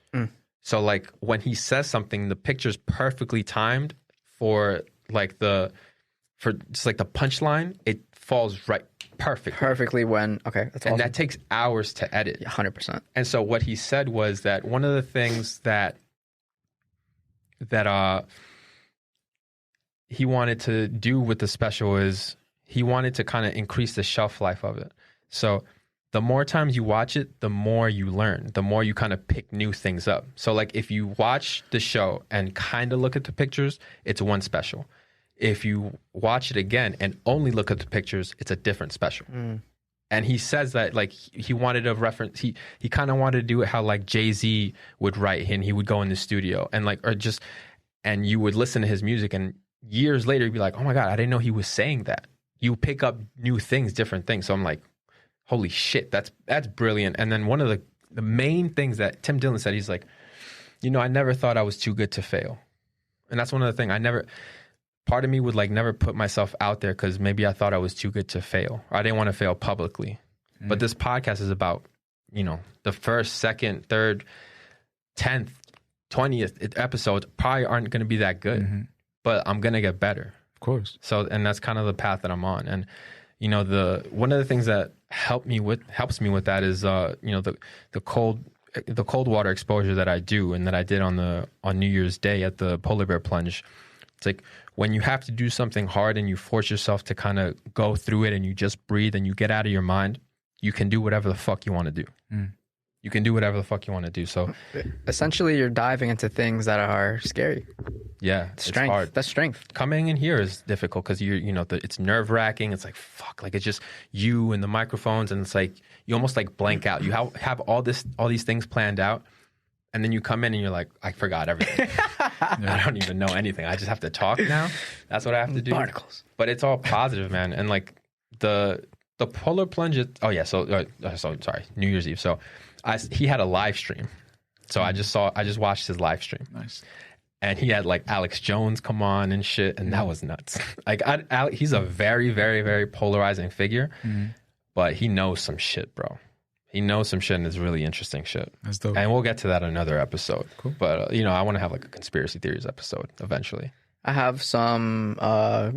So like when he says something, the picture's perfectly timed for the punchline. It falls right perfectly when okay, that's and awesome. that takes hours to edit. 100%. And so what he said was that one of the things that he wanted to do with the special is he wanted to kind of increase the shelf life of it. So the more times you watch it, the more you learn, the more you kind of pick new things up. So like if you watch the show and kind of look at the pictures, it's one special. If you watch it again and only look at the pictures, it's a different special. And he says that like he wanted a reference. He kind of wanted to do it how like Jay-Z would write, and he would go in the studio and and you would listen to his music, and years later you'd be like, oh my God, I didn't know he was saying that. You pick up new things, different things. So I'm like, holy shit, that's brilliant. And then one of the main things that Tim Dillon said, he's like, I never thought I was too good to fail. And that's one of the things part of me would like never put myself out there because maybe I thought I was too good to fail. Or I didn't want to fail publicly. But this podcast is about, the first, second, third, 10th, 20th episodes probably aren't going to be that good, but I'm going to get better. Of course. So, and that's kind of the path that I'm on. And, one of the things that helps me with that is, the cold water exposure that I do and that I did on New Year's Day at the polar bear plunge. It's like when you have to do something hard and you force yourself to kind of go through it and you just breathe and you get out of your mind, you can do whatever the fuck you want to do. You can do whatever the fuck you want to do. So essentially you're diving into things that are scary. Yeah. Strength. It's hard. That's strength. Coming in here is difficult because it's nerve wracking. It's like, fuck, like it's just you and the microphones, and it's like, you almost like blank out. You have all these things planned out. And then you come in and you're like, I forgot everything. I don't even know anything. I just have to talk now. That's what I have to do. Barnacles. But it's all positive, man. And like the polar plunge. So sorry, New Year's Eve. So he had a live stream. So I just watched his live stream. Nice. And he had like Alex Jones come on and shit, and that was nuts. Like he's a very, very, very polarizing figure, but he knows some shit, bro. He knows some shit, and it's really interesting shit. That's dope. And we'll get to that in another episode. Cool. But, I want to have like a conspiracy theories episode eventually. I have some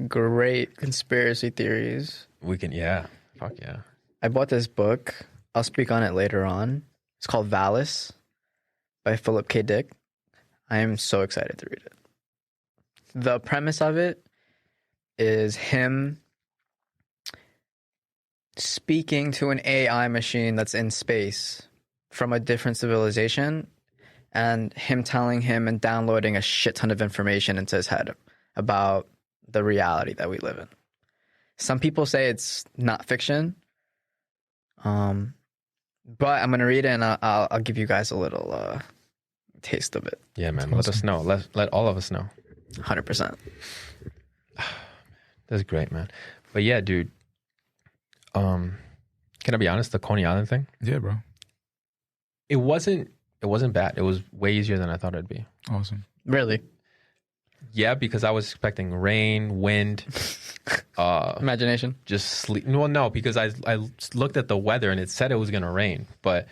great conspiracy theories. We can, yeah. Fuck yeah. I bought this book. I'll speak on it later on. It's called Valis by Philip K. Dick. I am so excited to read it. The premise of it is him speaking to an AI machine that's in space from a different civilization, and him telling him and downloading a shit ton of information into his head about the reality that we live in. Some people say it's not fiction, but I'm going to read it, and I'll give you guys a little taste of it. Yeah, man. Let us know. Let all of us know. 100%. That's great, man. But yeah, dude. Can I be honest? The Coney Island thing? Yeah, bro. It wasn't bad. It was way easier than I thought it'd be. Awesome. Really? Yeah, because I was expecting rain, wind, imagination. Just sleep. Well, no, because I looked at the weather and it said it was gonna rain, but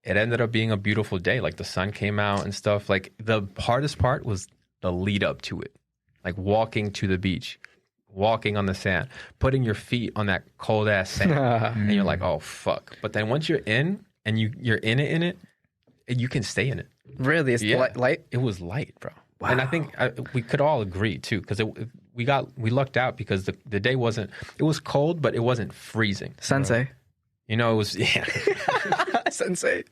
it ended up being a beautiful day. Like the sun came out and stuff. Like the hardest part was the lead up to it, like walking to the beach. Walking on the sand, putting your feet on that cold ass sand, and you're like, "Oh fuck!" But then once you're in, and you're in it, you can stay in it. Really, it's light. It was light, bro. Wow. And I think we could all agree too, because we lucked out because the day wasn't. It was cold, but it wasn't freezing. Sensei. It was Sensei.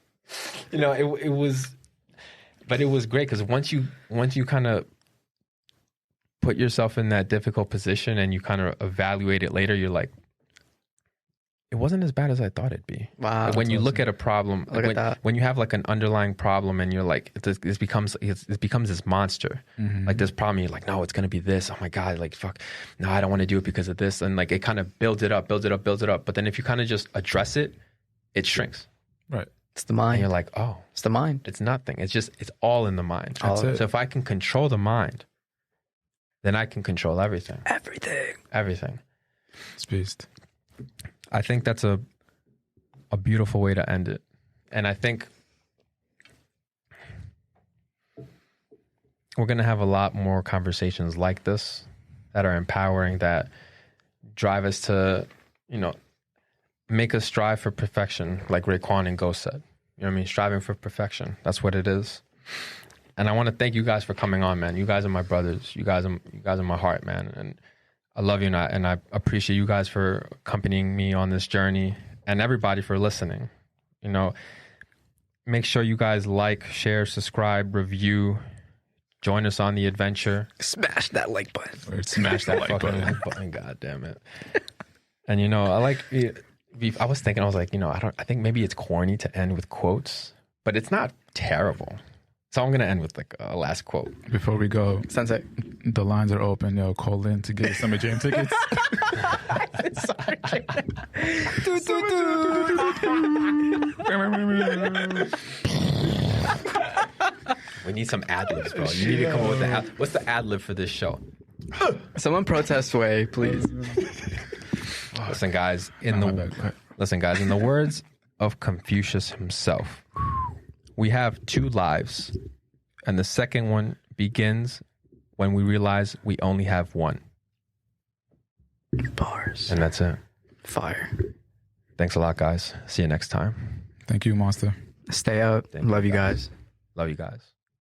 it was, but it was great because once you kind of put yourself in that difficult position and you kind of evaluate it later, you're like, it wasn't as bad as I thought it'd be. Wow. Like when you look at a problem, Look at that. when you have like an underlying problem and you're like, it becomes this monster. Like this problem, you're like, no, it's going to be this. Oh my God, like, fuck, no, I don't want to do it because of this. And like, it kind of builds it up. But then if you kind of just address it, it shrinks. Right. It's the mind. And you're like, oh, It's the mind. it's nothing. It's all in the mind. That's it. So if I can control the mind, then I can control everything. Everything. It's beast. I think that's a beautiful way to end it. And I think we're going to have a lot more conversations like this that are empowering, that drive us to, make us strive for perfection, like Raekwon and Ghost said. You know what I mean? Striving for perfection. That's what it is. And I want to thank you guys for coming on, man. You guys are my brothers. You guys are my heart, man. And I love you, and I appreciate you guys for accompanying me on this journey, and everybody for listening. Make sure you guys like, share, subscribe, review, join us on the adventure. Smash that like button. Or Smash that fucking like button. God damn it. And I was thinking, I was like, I think maybe it's corny to end with quotes, but it's not terrible. So I'm going to end with like a last quote. Before we go, Sensei. the lines are open. Yo, call in to get Summer Jam tickets. Sorry. We need some ad-libs, bro. You need to come up with what's the ad-lib for this show? Someone protest Way, please. Listen, guys, in the words of Confucius himself, we have two lives, and the second one begins when we realize we only have one. Bars. And that's it. Fire. Thanks a lot, guys. See you next time. Thank you, Monster. Stay out. Love you guys. Love you guys.